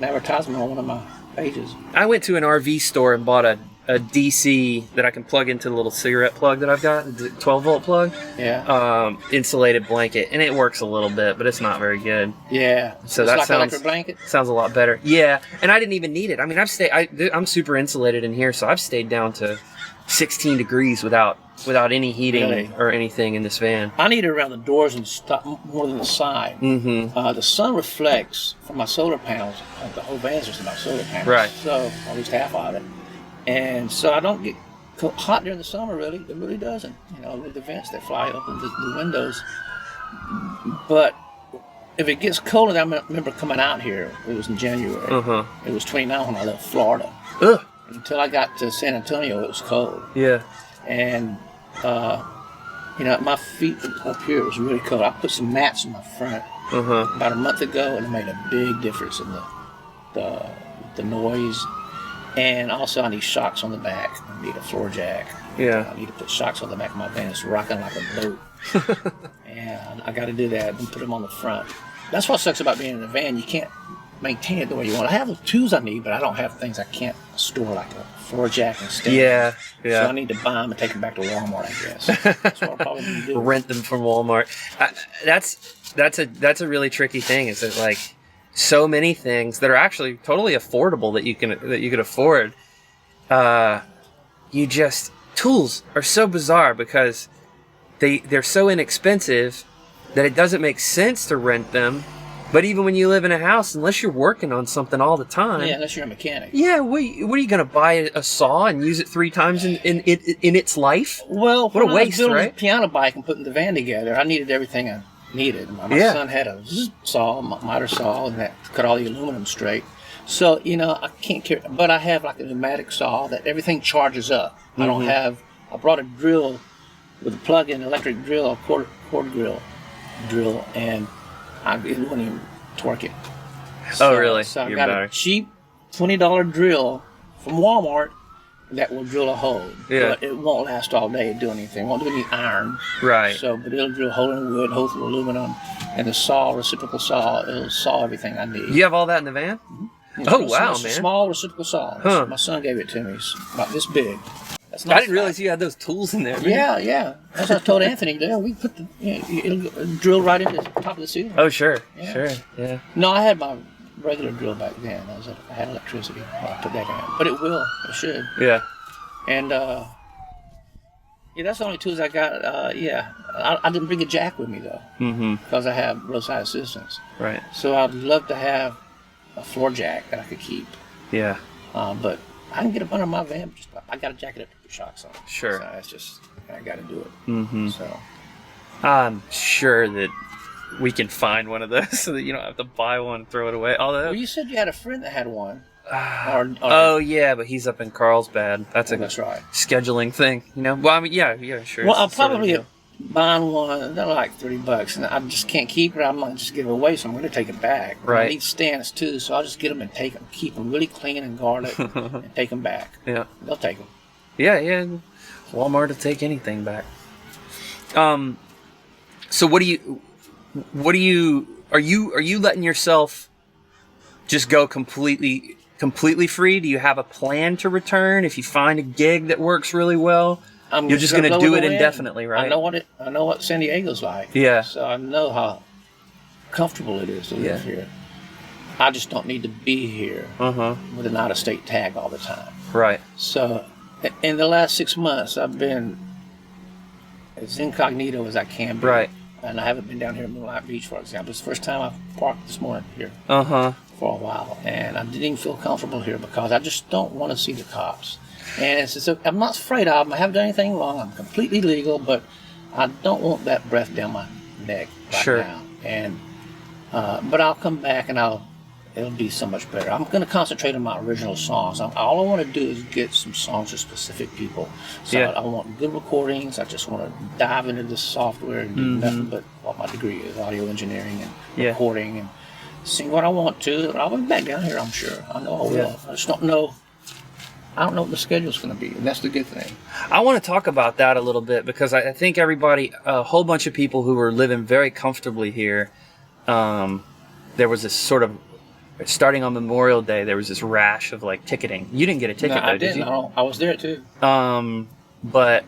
Speaker 2: advertisement on one of my pages.
Speaker 1: I went to an RV store and bought a DC that I can plug into the little cigarette plug that I've got, the 12-volt plug.
Speaker 2: Yeah.
Speaker 1: Insulated blanket, and it works a little bit, but it's not very good.
Speaker 2: Yeah.
Speaker 1: So
Speaker 2: it's
Speaker 1: that
Speaker 2: like
Speaker 1: sounds
Speaker 2: electric blanket.
Speaker 1: Sounds a lot better. Yeah, and I didn't even need it. I mean, I'm super insulated in here, so I've stayed down to 16 degrees without any heating or anything in this van.
Speaker 2: I need it around the doors and stuff more than the side. The sun reflects from my solar panels. The whole van's just about solar panels.
Speaker 1: Right.
Speaker 2: So at least half of it. And so I don't get hot during the summer, really. It really doesn't. With the vents that fly open the windows. But if it gets colder, I remember coming out here. It was in January. It was 29 when I left Florida.
Speaker 1: Ugh.
Speaker 2: Until I got to San Antonio, it was cold.
Speaker 1: Yeah.
Speaker 2: And, my feet up here, it was really cold. I put some mats in my front about a month ago, and it made a big difference in the noise And also I need shocks on the back. I need a floor jack.
Speaker 1: Yeah.
Speaker 2: I need to put shocks on the back of my van. It's rocking like a boat. And I got to do that and put them on the front. That's what sucks about being in a van. You can't maintain it the way you want. I have the tools I need, but I don't have things I can't store, like a floor jack and stuff.
Speaker 1: Yeah.
Speaker 2: So I need to buy them and take them back to Walmart, I guess. That's what I'll probably need to do.
Speaker 1: Rent them from Walmart. That's a really tricky thing. Is that like so many things that are actually totally affordable that you could afford. Tools are so bizarre because they're so inexpensive that it doesn't make sense to rent them. But even when you live in a house, unless you're working on something all the time,
Speaker 2: unless you're a mechanic.
Speaker 1: Yeah, what are you going to buy a saw and use it 3 times in its life?
Speaker 2: Well,
Speaker 1: what a waste,
Speaker 2: building
Speaker 1: right?
Speaker 2: a piano bike and putting the van together, I needed everything I needed. My son had a saw, miter saw, and that cut all the aluminum straight. So I can't carry, but I have like a pneumatic saw that everything charges up. I brought a drill with a plug-in electric drill, a quarter drill, and it wouldn't even torque it.
Speaker 1: Oh, really?
Speaker 2: So I got a cheap $20 drill from Walmart that will drill a hole.
Speaker 1: Yeah.
Speaker 2: But it won't last all day do anything. It won't do any iron.
Speaker 1: Right.
Speaker 2: But it'll drill a hole in wood, hole through aluminum, and the saw, reciprocal saw, it'll saw everything I need.
Speaker 1: You have all that in the van?
Speaker 2: Mm-hmm.
Speaker 1: Oh, wow,
Speaker 2: it's
Speaker 1: man.
Speaker 2: a small reciprocal saw.
Speaker 1: Huh.
Speaker 2: My son gave it to me. It's about this big.
Speaker 1: I didn't realize you had those tools in there. Man.
Speaker 2: Yeah. That's what I told Anthony. We put it'll drill right into the top of the ceiling.
Speaker 1: Oh, sure.
Speaker 2: Yeah.
Speaker 1: Sure. Yeah.
Speaker 2: No, I had my regular drill back then. I had electricity when I put that in. But it should.
Speaker 1: Yeah.
Speaker 2: And that's the only tools I got. I didn't bring a jack with me though, because I have roadside assistance.
Speaker 1: Right.
Speaker 2: So I'd love to have a floor jack that I could keep.
Speaker 1: Yeah.
Speaker 2: But I can get up under my van. I got a jacket up to put shocks on.
Speaker 1: Sure.
Speaker 2: So that's just, I got to do it.
Speaker 1: Mm-hmm.
Speaker 2: So
Speaker 1: I'm sure that we can find one of those so that you don't have to buy one and throw it away. Although,
Speaker 2: well, you said you had a friend that had one.
Speaker 1: Oh yeah, but he's up in Carlsbad. That's
Speaker 2: right.
Speaker 1: Scheduling thing, Well, I mean, yeah, sure.
Speaker 2: Well, I'll probably buying one. They're like $30, and I just can't keep it. I might just give it away, so I'm going to take it back.
Speaker 1: Right.
Speaker 2: I need stands too, so I'll just get them and keep them really clean and guarded, and take them back.
Speaker 1: Yeah.
Speaker 2: They'll take them.
Speaker 1: Yeah. Walmart will take anything back. So are you letting yourself just go completely free? Do you have a plan to return if you find a gig that works really well? You're just going to do it indefinitely, right?
Speaker 2: I know what San Diego's like.
Speaker 1: Yeah.
Speaker 2: So I know how comfortable it is to live here. I just don't need to be here with an out-of-state tag all the time.
Speaker 1: Right.
Speaker 2: So in the last 6 months, I've been as incognito as I can be.
Speaker 1: Right.
Speaker 2: And I haven't been down here at Moonlight Beach, for example. It's the first time I've parked this morning here
Speaker 1: for
Speaker 2: a while. And I didn't even feel comfortable here because I just don't want to see the cops. And I'm not afraid of them. I haven't done anything wrong. I'm completely legal, but I don't want that breath down my neck right now. And but I'll come back and it'll be so much better. I'm going to concentrate on my original songs. All I want to do is get some songs to specific people. So I want good recordings. I just want to dive into this software and do nothing but what my degree is, audio engineering and recording, and sing what I want to. I'll be back down here, I'm sure. I know I will.
Speaker 1: Yeah.
Speaker 2: I just don't know. I don't know what the schedule's going to be, and that's the good thing.
Speaker 1: I want to talk about that a little bit because I think a whole bunch of people who were living very comfortably here, there was this sort of, starting on Memorial Day, there was this rash of like ticketing. You didn't get a ticket, though, did you?
Speaker 2: No, I was there too.
Speaker 1: But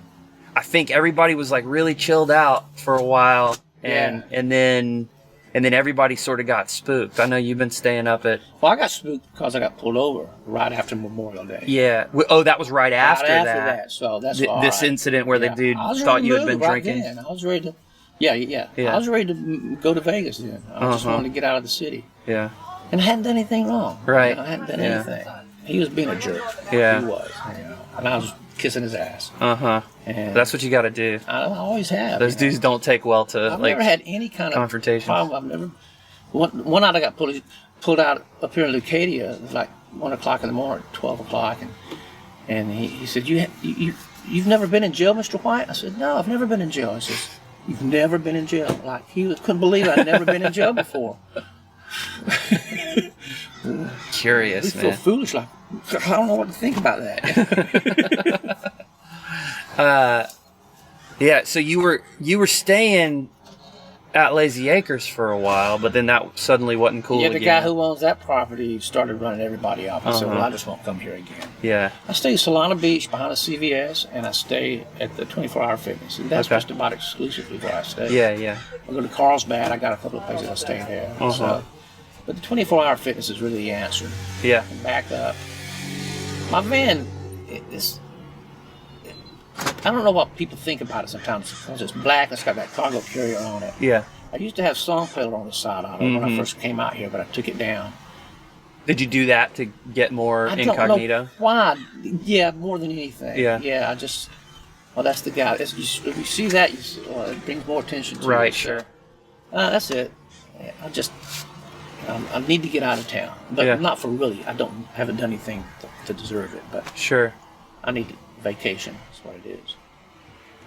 Speaker 1: I think everybody was like really chilled out for a while, and then everybody sort of got spooked. I know you've been staying up at...
Speaker 2: Well, I got spooked because I got pulled over right after Memorial Day.
Speaker 1: Yeah. Oh, that was right after that.
Speaker 2: So that's
Speaker 1: this incident where the dude thought you had been drinking.
Speaker 2: Then. I was ready to... Yeah. I was ready to go to Vegas then. I just wanted to get out of the city.
Speaker 1: Yeah.
Speaker 2: And I hadn't done anything wrong.
Speaker 1: Right.
Speaker 2: I hadn't done anything. He was being a jerk.
Speaker 1: Yeah.
Speaker 2: He was. And I was kissing his ass. And
Speaker 1: that's what you got to do.
Speaker 2: I always have.
Speaker 1: Those dudes don't take well to
Speaker 2: I've never had any kind of
Speaker 1: confrontation.
Speaker 2: problem. I've never. One night I got pulled out up here in Lucadia. It was like 1 o'clock in the morning, 12 o'clock, and he said, "You've never been in jail, Mr. White?" I said, "No, I've never been in jail." He says, "You've never been in jail?" Like he couldn't believe I'd never been in jail before.
Speaker 1: Curious,
Speaker 2: we feel
Speaker 1: man.
Speaker 2: foolish. Like, I don't know what to think about that.
Speaker 1: Yeah, so you were staying at Lazy Acres for a while, but then that suddenly wasn't cool
Speaker 2: Yeah, the
Speaker 1: again.
Speaker 2: guy who owns that property started running everybody off. I said, well, I just won't come here again.
Speaker 1: Yeah.
Speaker 2: I stay in Solana Beach behind a CVS, and I stay at the 24-hour fitness. And that's just about exclusively where I stay.
Speaker 1: Yeah.
Speaker 2: I go to Carlsbad. I got a couple of places I stay there. So, but the 24-hour fitness is really the answer.
Speaker 1: Yeah.
Speaker 2: And back up. My van is... I don't know what people think about it sometimes. Because it's black and it's got that cargo carrier on it.
Speaker 1: Yeah.
Speaker 2: I used to have song player on the side of it when I first came out here, but I took it down.
Speaker 1: Did you do that to get more incognito?
Speaker 2: I don't know why. Yeah, more than anything.
Speaker 1: Yeah.
Speaker 2: Yeah, I just... Well, that's the guy. If you see that, it brings more attention to it.
Speaker 1: Right, sure.
Speaker 2: That's it. Yeah, I need to get out of town. But not for really. Haven't done anything to deserve it. But
Speaker 1: Sure.
Speaker 2: I need vacation. That's what it is.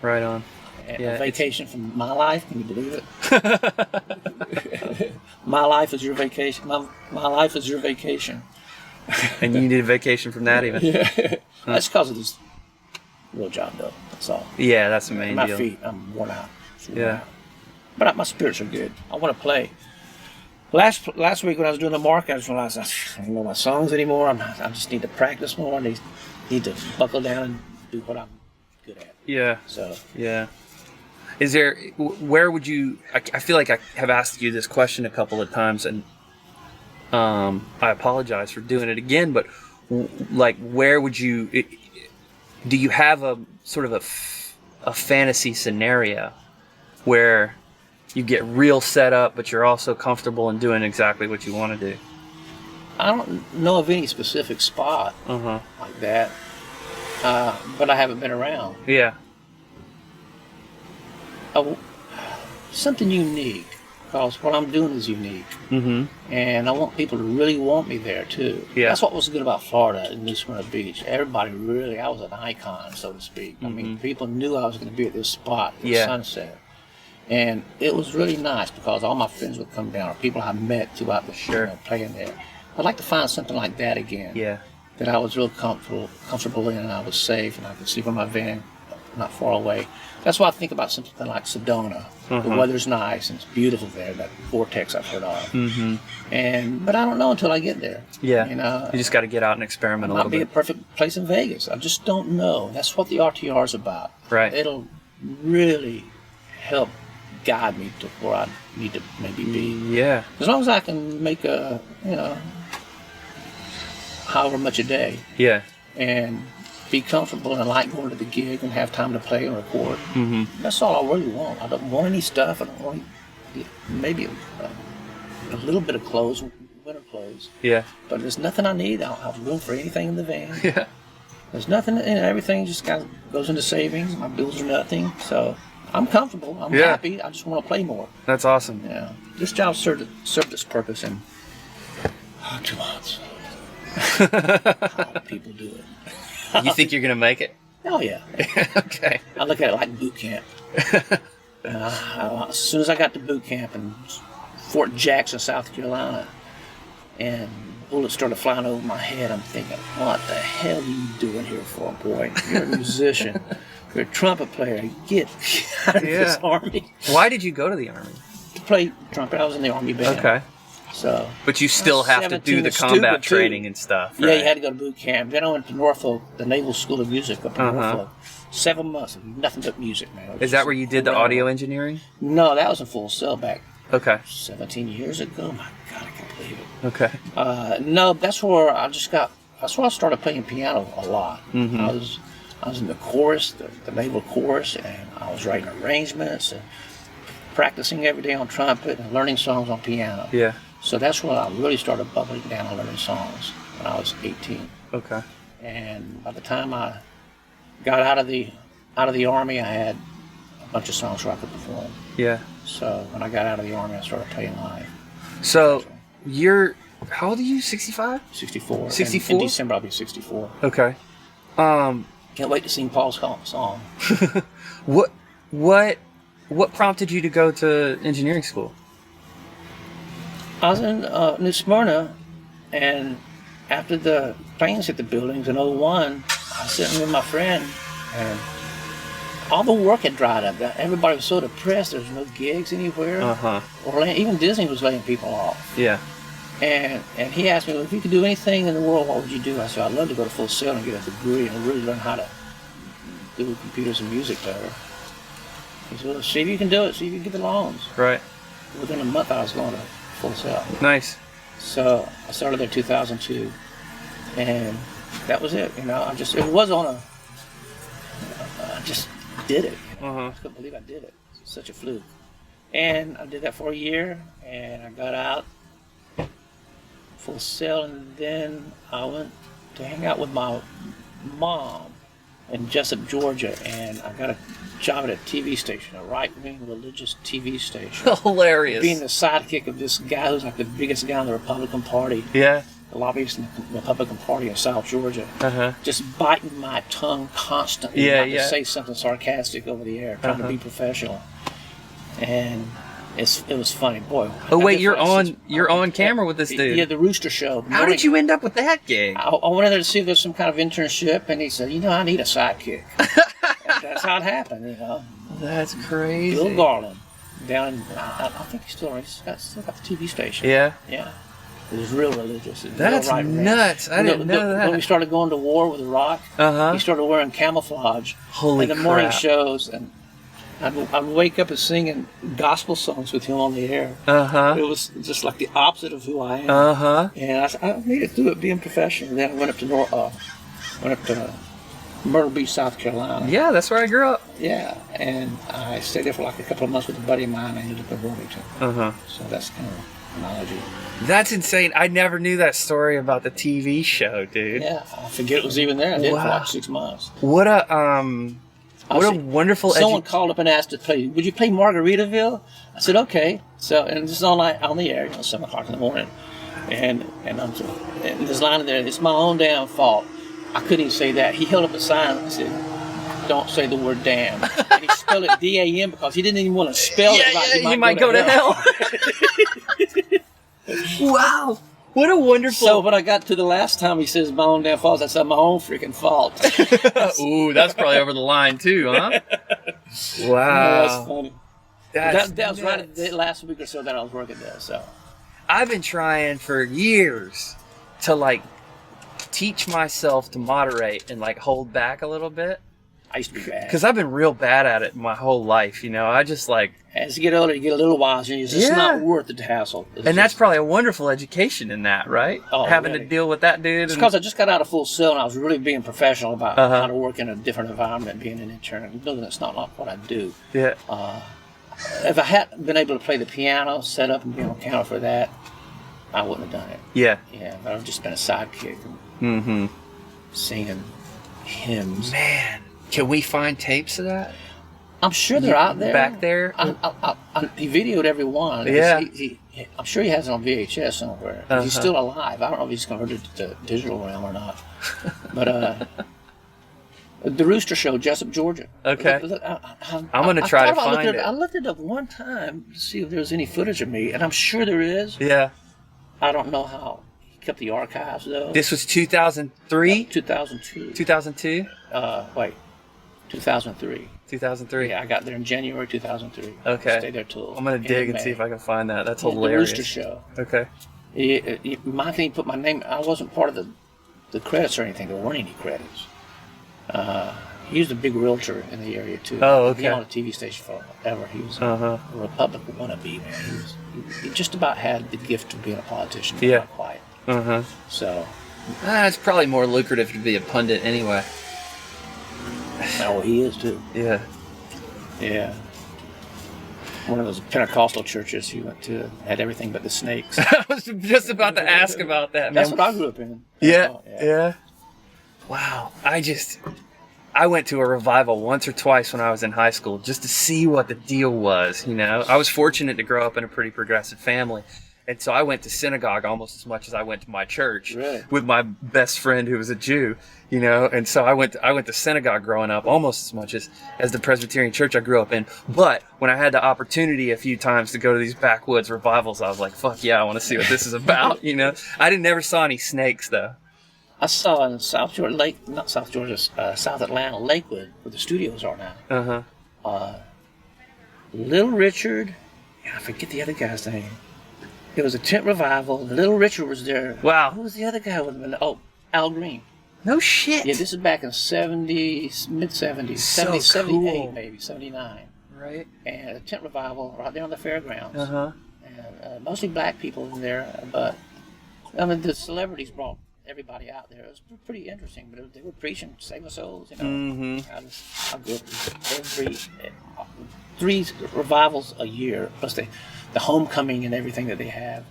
Speaker 1: Right on.
Speaker 2: And
Speaker 1: Yeah,
Speaker 2: a vacation from my life. Can you believe it? My life is your vacation. My life is your vacation.
Speaker 1: And you need a vacation from that even.
Speaker 2: Yeah. That's because of this real job, though. That's all.
Speaker 1: Yeah, that's the main
Speaker 2: My
Speaker 1: deal.
Speaker 2: feet, I'm worn out.
Speaker 1: Yeah.
Speaker 2: But my spirits are good. I want to play. Last week when I was doing the market, I just realized I don't know my songs anymore. I just need to practice more. I need to buckle down and do what I'm good at.
Speaker 1: Yeah.
Speaker 2: So
Speaker 1: Yeah. Is there, where would you, I feel like I have asked you this question a couple of times, and I apologize for doing it again, but where would you, do you have a sort of a fantasy scenario where you get real set up, but you're also comfortable in doing exactly what you want to do?
Speaker 2: I don't know of any specific spot like that, but I haven't been around.
Speaker 1: Yeah.
Speaker 2: Something unique, because what I'm doing is unique, and I want people to really want me there too.
Speaker 1: Yeah.
Speaker 2: That's what was good about Florida and New Smyrna Beach. Everybody really, I was an icon, so to speak. I mean, people knew I was going to be at this spot at Sunset, and it was really nice because all my friends would come down, or people I met throughout the playing there. I'd like to find something like that again.
Speaker 1: Yeah.
Speaker 2: That I was real comfortable in, and I was safe, and I could sleep in my van not far away. That's why I think about something like Sedona. The weather's nice and it's beautiful there. That vortex I've heard of. But I don't know until I get there.
Speaker 1: Yeah.
Speaker 2: You
Speaker 1: just got to get out and experiment a little bit.
Speaker 2: Might be a perfect place in Vegas. I just don't know. That's what the RTR is about.
Speaker 1: Right.
Speaker 2: It'll really help guide me to where I need to maybe be.
Speaker 1: Yeah.
Speaker 2: As long as I can make however much a day.
Speaker 1: Yeah.
Speaker 2: And be comfortable and like going to the gig and have time to play and record. That's all I really want. I don't want any stuff. I don't want maybe a little bit of clothes, winter clothes.
Speaker 1: Yeah.
Speaker 2: But there's nothing I need. I don't have room for anything in the van.
Speaker 1: Yeah.
Speaker 2: There's nothing, everything just kind of goes into savings. My bills are nothing. So I'm comfortable. I'm happy. I just want to play more.
Speaker 1: That's awesome.
Speaker 2: Yeah. This job served its purpose in 2 months. How do people do it?
Speaker 1: You think you're going to make it?
Speaker 2: Oh, yeah.
Speaker 1: Okay.
Speaker 2: I look at it like boot camp. As soon as I got to boot camp in Fort Jackson, South Carolina, and bullets started flying over my head, I'm thinking, what the hell are you doing here for, boy? You're a musician. You're a trumpet player. Get out of this army.
Speaker 1: Why did you go to the Army?
Speaker 2: To play trumpet. I was in the Army band.
Speaker 1: Okay.
Speaker 2: So,
Speaker 1: but you still have to do the combat training and stuff, right?
Speaker 2: Yeah, you had to go to boot camp. Then I went to Norfolk, the Naval School of Music up in Norfolk. 7 months of nothing but music, man.
Speaker 1: Is that where you did the audio engineering?
Speaker 2: No, that was in Full Sail back 17 years ago. My God, I can't believe it.
Speaker 1: Okay.
Speaker 2: No, that's where I started playing piano a lot. I was in the chorus, the naval chorus, and I was writing arrangements and practicing every day on trumpet and learning songs on piano.
Speaker 1: Yeah.
Speaker 2: So that's when I really started bubbling down and learning songs when I was 18.
Speaker 1: Okay.
Speaker 2: And by the time I got out of the Army, I had a bunch of songs where I could perform.
Speaker 1: Yeah.
Speaker 2: So when I got out of the Army, I started playing live.
Speaker 1: So how old are you? 65?
Speaker 2: 64.
Speaker 1: 64?
Speaker 2: In December, I'll be 64.
Speaker 1: Okay.
Speaker 2: Can't wait to sing Paul's song.
Speaker 1: What prompted you to go to engineering school?
Speaker 2: I was in New Smyrna, And after the planes hit the buildings in '01, I was sitting with my friend, and all the work had dried up. Everybody was so depressed. There was no gigs anywhere. Even Disney was laying people off.
Speaker 1: Yeah.
Speaker 2: And he asked me, well, if you could do anything in the world, what would you do? I said, I'd love to go to Full Sail and get a degree and really learn how to do computers and music better. He said, well, see if you can do it. See if you can get the loans.
Speaker 1: Right.
Speaker 2: Within a month, I was going to Full Sail.
Speaker 1: Nice.
Speaker 2: So I started there in 2002, and that was it. I just did it. I couldn't believe I did it. It was such a fluke. And I did that for a year, and I got out Full Sail, and then I went to hang out with my mom in Jessup, Georgia, and I got a job at a TV station, a right-wing religious TV station.
Speaker 1: Hilarious.
Speaker 2: Being the sidekick of this guy who's like the biggest guy in the Republican Party.
Speaker 1: Yeah.
Speaker 2: The lobbyist in the Republican Party in South Georgia. Just biting my tongue constantly to say something sarcastic over the air, trying to be professional. And it was funny, boy.
Speaker 1: Oh wait, you're on camera with this dude.
Speaker 2: Yeah, the Rooster Show.
Speaker 1: How did you end up with that gig?
Speaker 2: I went in there to see if there's some kind of internship, and he said, I need a sidekick. And that's how it happened,
Speaker 1: That's crazy.
Speaker 2: Bill Garland, down, I think he's still got the TV station.
Speaker 1: Yeah.
Speaker 2: Yeah. It was real religious.
Speaker 1: That's nuts. I didn't know that.
Speaker 2: When we started going to war with Iraq, he started wearing camouflage in the morning shows, and I'd wake up and singing gospel songs with him on the air. It was just like the opposite of who I am. And I made it through it being professional. And then I went up to Myrtle Beach, South Carolina.
Speaker 1: Yeah, that's where I grew up.
Speaker 2: Yeah, and I stayed there for like a couple of months with a buddy of mine. I ended up in Wilmington. So that's kind of an analogy.
Speaker 1: That's insane. I never knew that story about the TV show, dude.
Speaker 2: Yeah, I forget it was even there. I did it for like 6 months.
Speaker 1: What a wonderful.
Speaker 2: Someone called up and asked to play. Would you play Margaritaville? I said okay. So and this is all night on the air, 7:00 in the morning, and there's a line in there. It's my own damn fault. I couldn't even say that. He held up a sign and said, "Don't say the word damn." And he spelled it D-A-M because he didn't even want to spell it right.
Speaker 1: He might go to hell. Wow. What a wonderful...
Speaker 2: So when I got to the last time he says my own damn fault, I said my own freaking fault.
Speaker 1: Ooh, that's probably over the line too, huh? Wow.
Speaker 2: That's funny. That was right the last week or so that I was working there. So
Speaker 1: I've been trying for years to teach myself to moderate and hold back a little bit.
Speaker 2: I used to be bad.
Speaker 1: Because I've been real bad at it my whole life, I just
Speaker 2: As you get older, you get a little wiser, and it's just not worth the hassle.
Speaker 1: That's probably a wonderful education in that, right?
Speaker 2: Oh,
Speaker 1: having
Speaker 2: really?
Speaker 1: to deal with that dude.
Speaker 2: It's because I just got out of Full Sail, and I was really being professional about how to work in a different environment, being an intern. That's not what I do.
Speaker 1: Yeah.
Speaker 2: If I hadn't been able to play the piano, set up, and be on camera for that, I wouldn't have done it.
Speaker 1: Yeah.
Speaker 2: Yeah, but I've just been a sidekick. Singing hymns.
Speaker 1: Man. Can we find tapes of that?
Speaker 2: I'm sure they're out there.
Speaker 1: Back there?
Speaker 2: He videoed every one.
Speaker 1: Yeah.
Speaker 2: I'm sure he has it on VHS somewhere. He's still alive. I don't know if he's converted to the digital realm or not. But the Rooster Show, Jessup, Georgia.
Speaker 1: Okay. I'm going to try to find it.
Speaker 2: I looked it up one time to see if there was any footage of me, and I'm sure there is.
Speaker 1: Yeah.
Speaker 2: I don't know how. He kept the archives, though.
Speaker 1: This was 2003?
Speaker 2: 2002.
Speaker 1: 2002?
Speaker 2: 2003.
Speaker 1: 2003.
Speaker 2: Yeah, I got there in January 2003.
Speaker 1: Okay.
Speaker 2: Stayed there till
Speaker 1: I'm going to dig and see if I can find that. That's hilarious.
Speaker 2: The Rooster Show.
Speaker 1: Okay.
Speaker 2: Mike didn't put my name. I wasn't part of the credits or anything. There weren't any credits. He was a big realtor in the area too.
Speaker 1: Oh, okay.
Speaker 2: He was on a TV station forever. He was a Republican wannabe, man. He just about had the gift of being a politician.
Speaker 1: Yeah.
Speaker 2: Not quite. So.
Speaker 1: It's probably more lucrative to be a pundit anyway.
Speaker 2: Oh, he is too.
Speaker 1: Yeah.
Speaker 2: Yeah. One of those Pentecostal churches he went to had everything but the snakes.
Speaker 1: I was just about to ask about that, man.
Speaker 2: That's what I grew up in.
Speaker 1: Yeah. Wow. I went to a revival once or twice when I was in high school just to see what the deal was, I was fortunate to grow up in a pretty progressive family. And so I went to synagogue almost as much as I went to my church
Speaker 2: Really?
Speaker 1: with my best friend who was a Jew, you know. And so I went to synagogue growing up almost as much as the Presbyterian church I grew up in. But when I had the opportunity a few times to go to these backwoods revivals, I was like, fuck yeah, I want to see what this is about, you know. I never saw any snakes though.
Speaker 2: I saw in South Atlanta, Lakewood, where the studios are now. Little Richard, I forget the other guy's name. It was a tent revival. Little Richard was there.
Speaker 1: Wow.
Speaker 2: Who was the other guy with him? Oh, Al Green.
Speaker 1: No shit.
Speaker 2: Yeah, this is back in mid-70s.
Speaker 1: So
Speaker 2: 78
Speaker 1: cool.
Speaker 2: maybe, 79.
Speaker 1: Right.
Speaker 2: And a tent revival right there on the fairgrounds. And mostly black people in there, but I mean the celebrities brought everybody out there. It was pretty interesting, but they were preaching save the souls, you know. I grew up with 3 revivals a year, plus the homecoming and everything that they have.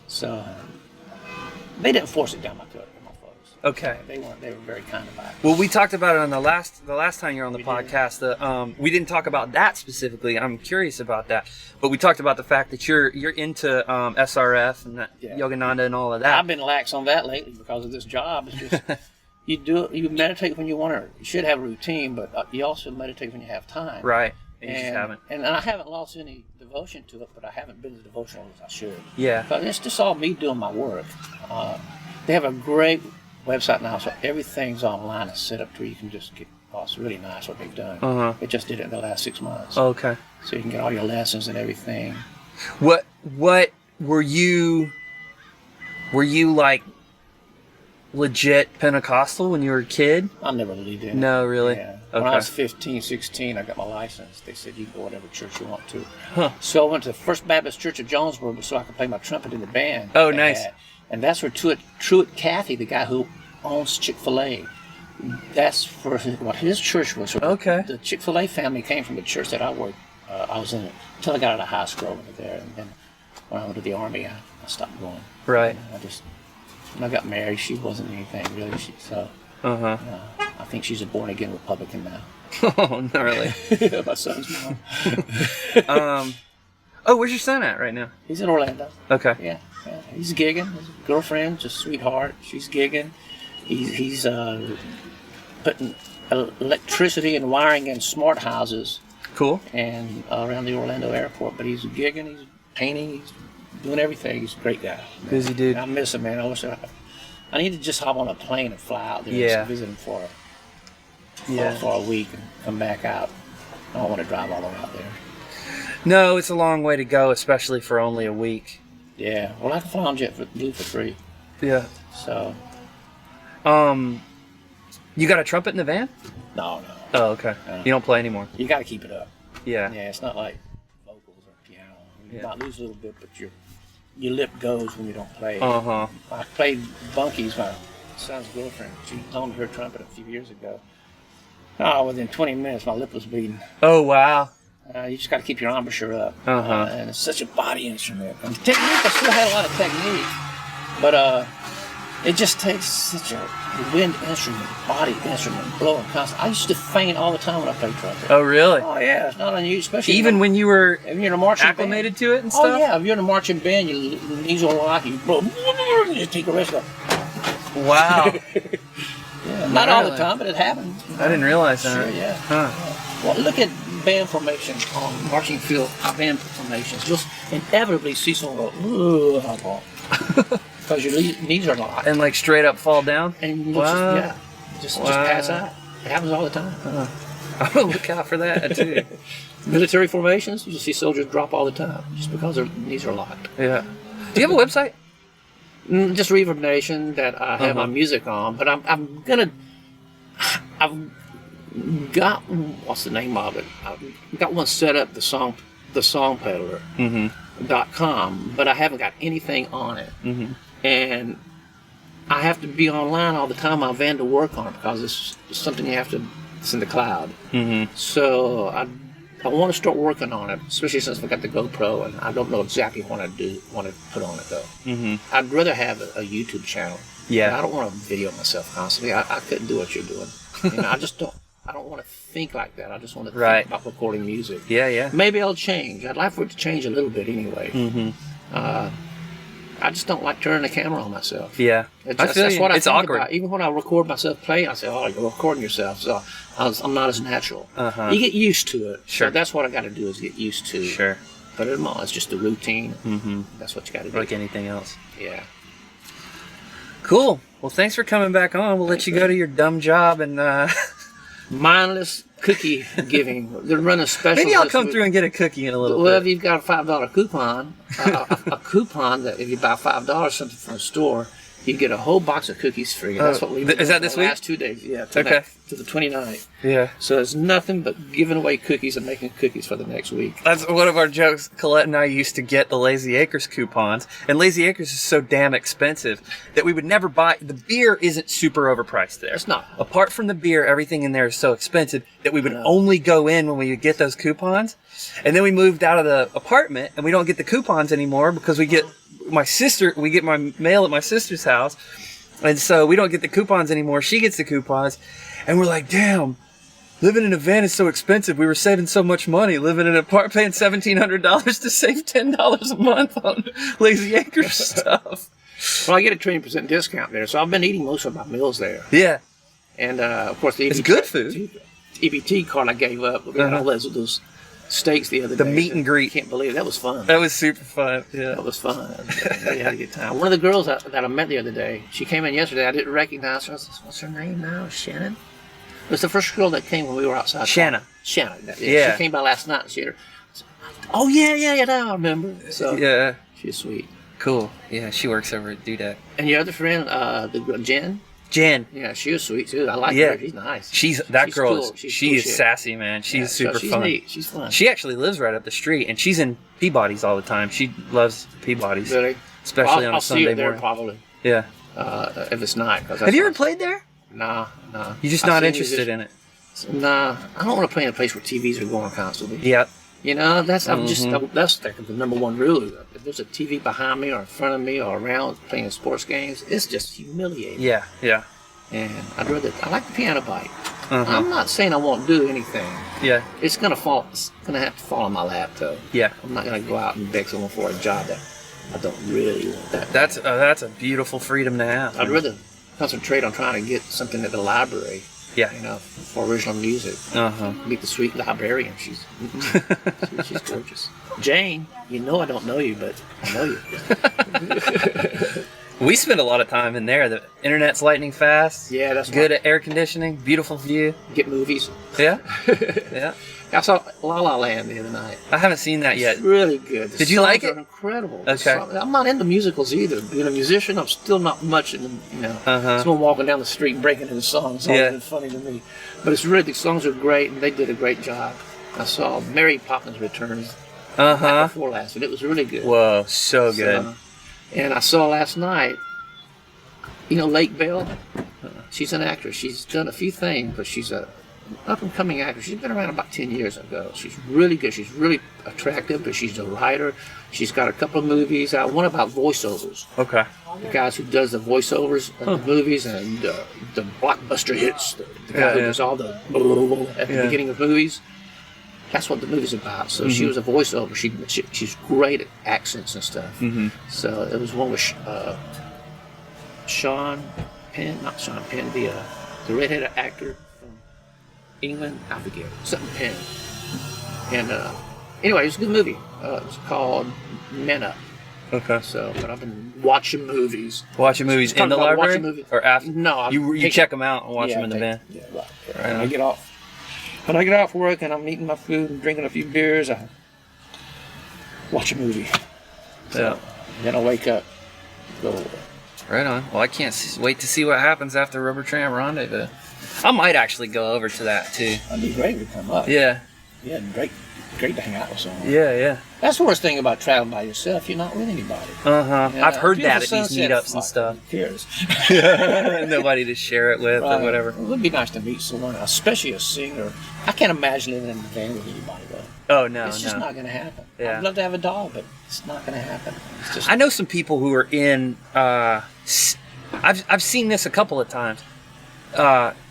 Speaker 2: So they didn't force it down my throat, my folks.
Speaker 1: Okay.
Speaker 2: They were very kind about it.
Speaker 1: Well, we talked about it on the last time you were on the podcast. We didn't talk about that specifically. I'm curious about that, but we talked about the fact that you're into SRF and Yogananda and all of that.
Speaker 2: I've been lax on that lately because of this job. It's just you meditate when you want to. You should have a routine, but you also meditate when you have time.
Speaker 1: Right. And you just haven't.
Speaker 2: And I haven't lost any devotion to it, but I haven't been as devotional as I should.
Speaker 1: Yeah.
Speaker 2: But it's just all me doing my work. They have a great website now, so everything's online and set up to where you can just get. Oh, it's really nice what they've done. They just did it in the last 6 months.
Speaker 1: Okay.
Speaker 2: So you can get all your lessons and everything.
Speaker 1: What were you like legit Pentecostal when you were a kid?
Speaker 2: I never really did.
Speaker 1: No, really?
Speaker 2: Yeah.
Speaker 1: Okay.
Speaker 2: When I was 15, 16, I got my license. They said you can go whatever church you want to.
Speaker 1: Huh.
Speaker 2: So I went to the First Baptist Church of Jonesboro so I could play my trumpet in the band.
Speaker 1: Oh, nice.
Speaker 2: And that's where Truett Cathy, the guy who owns Chick-fil-A, that's for what his church was.
Speaker 1: Okay.
Speaker 2: The Chick-fil-A family came from the church that I was in until I got out of high school over there. And then when I went to the Army, I stopped going.
Speaker 1: Right.
Speaker 2: When I got married, she wasn't anything really. I think she's a born-again Republican now.
Speaker 1: Oh, not really.
Speaker 2: My son's mom.
Speaker 1: Where's your son at right now?
Speaker 2: He's in Orlando.
Speaker 1: Okay.
Speaker 2: Yeah. He's gigging. His girlfriend, just a sweetheart. She's gigging. He's putting electricity and wiring in smart houses.
Speaker 1: Cool.
Speaker 2: And around the Orlando airport. But he's gigging. He's painting. He's doing everything. He's a great guy.
Speaker 1: Busy dude.
Speaker 2: I miss him, man. I need to just hop on a plane and fly out there and visit him for a week and come back out. I don't want to drive all the way out there.
Speaker 1: No, it's a long way to go, especially for only a week.
Speaker 2: Yeah. Well, I can fly on JetBlue for free.
Speaker 1: Yeah.
Speaker 2: So.
Speaker 1: You got a trumpet in the van?
Speaker 2: No.
Speaker 1: Oh, okay. You don't play anymore.
Speaker 2: You got to keep it up.
Speaker 1: Yeah.
Speaker 2: Yeah, it's not like vocals or piano. You might lose a little bit, but your lip goes when you don't play. I played bunkies. My son's girlfriend, she loaned me her trumpet a few years ago. Within 20 minutes, my lip was bleeding.
Speaker 1: Oh, wow.
Speaker 2: You just got to keep your embouchure up. And it's such a body instrument. And technique, I still had a lot of technique, but it just takes such a wind instrument, body instrument, blowing constant. I used to faint all the time when I played trumpet.
Speaker 1: Oh, really?
Speaker 2: Oh, yeah. It's not unusual, especially
Speaker 1: even when you were
Speaker 2: if you're in a marching
Speaker 1: acclimated
Speaker 2: band.
Speaker 1: to it and stuff?
Speaker 2: Oh, yeah. If you're in a marching band, your knees will lock, you blow, you take a rest off.
Speaker 1: Wow.
Speaker 2: Yeah, not all the time, but it happens.
Speaker 1: I didn't realize that.
Speaker 2: Sure, yeah.
Speaker 1: Huh.
Speaker 2: Well, look at band formation on marching field band formations. You'll inevitably see someone go, because your knees are locked.
Speaker 1: And like straight up fall down?
Speaker 2: And you just pass out. It happens all the time.
Speaker 1: I'm going to look out for that, too.
Speaker 2: Military formations, you just see soldiers drop all the time just because their knees are locked.
Speaker 1: Yeah. Do you have a website?
Speaker 2: Just Reverb Nation that I have my music on, but I've got, what's the name of it? I've got one set up, the songpeddler.com, but I haven't got anything on it. And I have to be online all the time, my van, to work on it because it's something it's in the cloud. So I want to start working on it, especially since I got the GoPro, and I don't know exactly what I want to put on it though. I'd rather have a YouTube channel.
Speaker 1: Yeah.
Speaker 2: I don't want to video myself constantly. I couldn't do what you're doing. I just don't. I don't want to think like that. I just want to think about recording music.
Speaker 1: Yeah.
Speaker 2: Maybe I'll change. I'd like for it to change a little bit anyway. I just don't like turning the camera on myself.
Speaker 1: Yeah.
Speaker 2: That's what I think awkward. About. Even when I record myself playing, I say, "Oh, you're recording yourself." So I'm not as natural. You get used to it.
Speaker 1: Sure.
Speaker 2: So that's what I got to do is get used to.
Speaker 1: Sure.
Speaker 2: But it's just the routine. Mm-hmm. That's what you got to do.
Speaker 1: Like anything else.
Speaker 2: Yeah.
Speaker 1: Cool. Well, thanks for coming back on. We'll let you go to your dumb job and
Speaker 2: mindless cookie giving. They're running specials.
Speaker 1: Maybe I'll come through and get a cookie in a little bit.
Speaker 2: Well, if you've got a $5 coupon, a coupon that if you buy $5 something from a store, you get a whole box of cookies free. That's what we've done.
Speaker 1: Is that this week?
Speaker 2: Last 2 days, yeah.
Speaker 1: Okay.
Speaker 2: To the 29th.
Speaker 1: Yeah.
Speaker 2: So it's nothing but giving away cookies and making cookies for the next week.
Speaker 1: That's one of our jokes. Colette and I used to get the Lazy Acres coupons, and Lazy Acres is so damn expensive that we would never buy. The beer isn't super overpriced there.
Speaker 2: It's not.
Speaker 1: Apart from the beer, everything in there is so expensive that we would only go in when we would get those coupons. And then we moved out of the apartment, and we don't get the coupons anymore because we get my mail at my sister's house. And so we don't get the coupons anymore. She gets the coupons. And we're like, damn, living in a van is so expensive. We were saving so much money living in an apartment, paying $1,700 to save $10 a month on Lazy Acres stuff.
Speaker 2: Well, I get a 20% discount there. So I've been eating most of my meals there.
Speaker 1: Yeah.
Speaker 2: And, of course, the
Speaker 1: it's good food.
Speaker 2: EBT card I gave up. We had all those steaks the other day.
Speaker 1: The meet and greet.
Speaker 2: I can't believe it. That was fun.
Speaker 1: That was super fun. Yeah.
Speaker 2: That was fun. We had a good time. One of the girls that I met the other day, she came in yesterday. I didn't recognize her. I said, what's her name now? Shannon? It was the first girl that came when we were outside.
Speaker 1: Shanna.
Speaker 2: Shanna. Yeah. She came by last night and she had her. Oh, yeah, now I remember. So,
Speaker 1: yeah.
Speaker 2: She's sweet.
Speaker 1: Cool. Yeah, she works over at Dudek.
Speaker 2: And your other friend, the girl, Jen?
Speaker 1: Jen.
Speaker 2: Yeah, she was sweet too. I like her. She's nice.
Speaker 1: She's girl cool. She is sassy, man. She's super
Speaker 2: she's
Speaker 1: fun.
Speaker 2: Neat. She's fun.
Speaker 1: She actually lives right up the street, and she's in Peabody's all the time. She loves Peabody's.
Speaker 2: Really?
Speaker 1: Especially on a Sunday
Speaker 2: morning.
Speaker 1: There
Speaker 2: probably.
Speaker 1: Yeah.
Speaker 2: If it's not.
Speaker 1: Have you ever played there?
Speaker 2: Nah.
Speaker 1: You're just not interested in it?
Speaker 2: Nah. I don't want to play in a place where TVs are going constantly.
Speaker 1: Yep.
Speaker 2: You know, that's like the number one rule. If there's a TV behind me or in front of me or around playing sports games, it's just humiliating.
Speaker 1: Yeah.
Speaker 2: And I like the piano bike. I'm not saying I won't do anything.
Speaker 1: Yeah.
Speaker 2: It's gonna have to fall on my lap though.
Speaker 1: Yeah.
Speaker 2: I'm not gonna go out and beg someone for a job that I don't really want.
Speaker 1: That's a beautiful freedom to have.
Speaker 2: I'd rather concentrate on trying to get something at the library.
Speaker 1: Yeah.
Speaker 2: You know, for original music. Meet the sweet librarian. She's gorgeous. Jane, you know I don't know you, but I know you.
Speaker 1: We spend a lot of time in there. The internet's lightning fast.
Speaker 2: Yeah, that's
Speaker 1: good at air conditioning. Beautiful view.
Speaker 2: Get movies.
Speaker 1: Yeah. Yeah.
Speaker 2: I saw La La Land the other night.
Speaker 1: I haven't seen that yet.
Speaker 2: It's really good.
Speaker 1: Did you like it?
Speaker 2: Incredible.
Speaker 1: Okay.
Speaker 2: I'm not into musicals either. Being a musician, I'm still not much into, someone walking down the street and breaking into songs. It's always been funny to me. But it's really, the songs are great, and they did a great job. I saw Mary Poppins Returns before last, and it was really good.
Speaker 1: Whoa, so good.
Speaker 2: And I saw last night, Lake Bell. She's an actress. She's done a few things, but she's a up-and-coming actress. She's been around about 10 years ago. She's really good. She's really attractive, but she's a writer. She's got a couple of movies out. One about voiceovers.
Speaker 1: Okay.
Speaker 2: The guys who does the voiceovers of the movies and the blockbuster hits. The guy who does all the at the beginning of movies. That's what the movie's about. So she was a voiceover. She's great at accents and stuff. So it was one with Sean Penn, not Sean Penn, the redheaded actor from England. I forget something Penn. And anyway, it was a good movie. It was called Men Up.
Speaker 1: Okay.
Speaker 2: So, but I've been watching movies.
Speaker 1: Watching movies in the library or after?
Speaker 2: No,
Speaker 1: you check them out and watch them in the van.
Speaker 2: Yeah, right. When I get off. When I get off work and I'm eating my food and drinking a few beers, I watch a movie. So, then I wake up. Go to work.
Speaker 1: Right on. Well, I can't wait to see what happens after Rubber Tramp Rendezvous. I might actually go over to that too.
Speaker 2: That'd be great to come up.
Speaker 1: Yeah.
Speaker 2: Yeah, great to hang out with someone.
Speaker 1: Yeah.
Speaker 2: That's the worst thing about traveling by yourself. You're not with anybody.
Speaker 1: I've heard that at these meetups and stuff.
Speaker 2: Who cares?
Speaker 1: Nobody to share it with or whatever.
Speaker 2: It would be nice to meet someone, especially a singer. I can't imagine living in a van with anybody though.
Speaker 1: Oh no,
Speaker 2: it's just not going to happen.
Speaker 1: Yeah.
Speaker 2: I'd love to have a dog, but it's not going to happen.
Speaker 1: I know some people who are in. I've seen this a couple of times.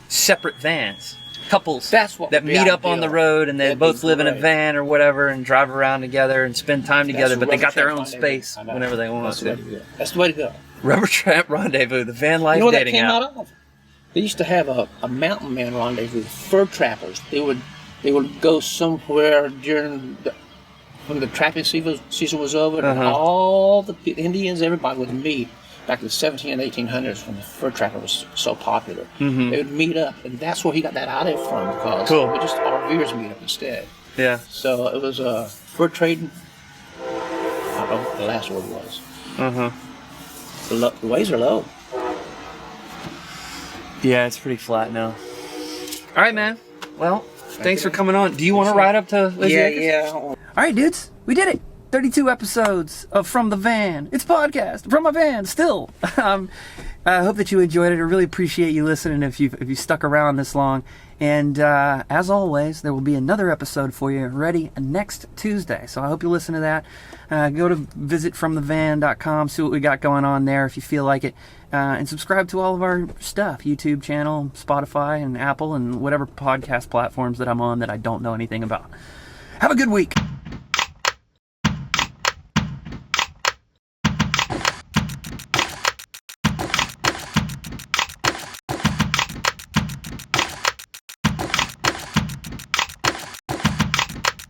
Speaker 1: Separate vans, couples
Speaker 2: That's what
Speaker 1: that
Speaker 2: would be
Speaker 1: meet up on the
Speaker 2: ideal.
Speaker 1: road and they
Speaker 2: That'd be
Speaker 1: both live in a
Speaker 2: great.
Speaker 1: van or whatever and drive around together and spend time together, but they
Speaker 2: Rubber
Speaker 1: got their
Speaker 2: Tramp
Speaker 1: own
Speaker 2: Rendezvous.
Speaker 1: space
Speaker 2: I know.
Speaker 1: whenever they want
Speaker 2: That's the way
Speaker 1: to.
Speaker 2: to go. That's the way to go.
Speaker 1: Rubber Tramp Rendezvous, the van life
Speaker 2: You know what that
Speaker 1: dating
Speaker 2: came
Speaker 1: app.
Speaker 2: out of? They used to have a mountain man rendezvous, fur trappers. They would go somewhere when the trapping season was over, and all the Indians, everybody would meet back in the 1700s and 1800s when the fur trapper was so popular.
Speaker 1: Mm-hmm.
Speaker 2: They would meet up, and that's where he got that idea from, because
Speaker 1: Cool.
Speaker 2: we just RVers meet up instead.
Speaker 1: Yeah.
Speaker 2: So it was fur trading. I don't know what the last word was. The waves are low.
Speaker 1: Yeah, it's pretty flat now. All right, man. Well, thanks for
Speaker 2: you.
Speaker 1: coming on. Do you want to ride up to Lazy Acres?
Speaker 2: Yeah.
Speaker 1: All right, dudes. We did it. 32 episodes of From the Van. It's a podcast from my van still. I hope that you enjoyed it. I really appreciate you listening if you stuck around this long. And as always, there will be another episode for you ready next Tuesday. So I hope you listen to that. Go to visitfromthevan.com, see what we got going on there if you feel like it. And subscribe to all of our stuff, YouTube channel, Spotify, and Apple, and whatever podcast platforms that I'm on that I don't know anything about. Have a good week.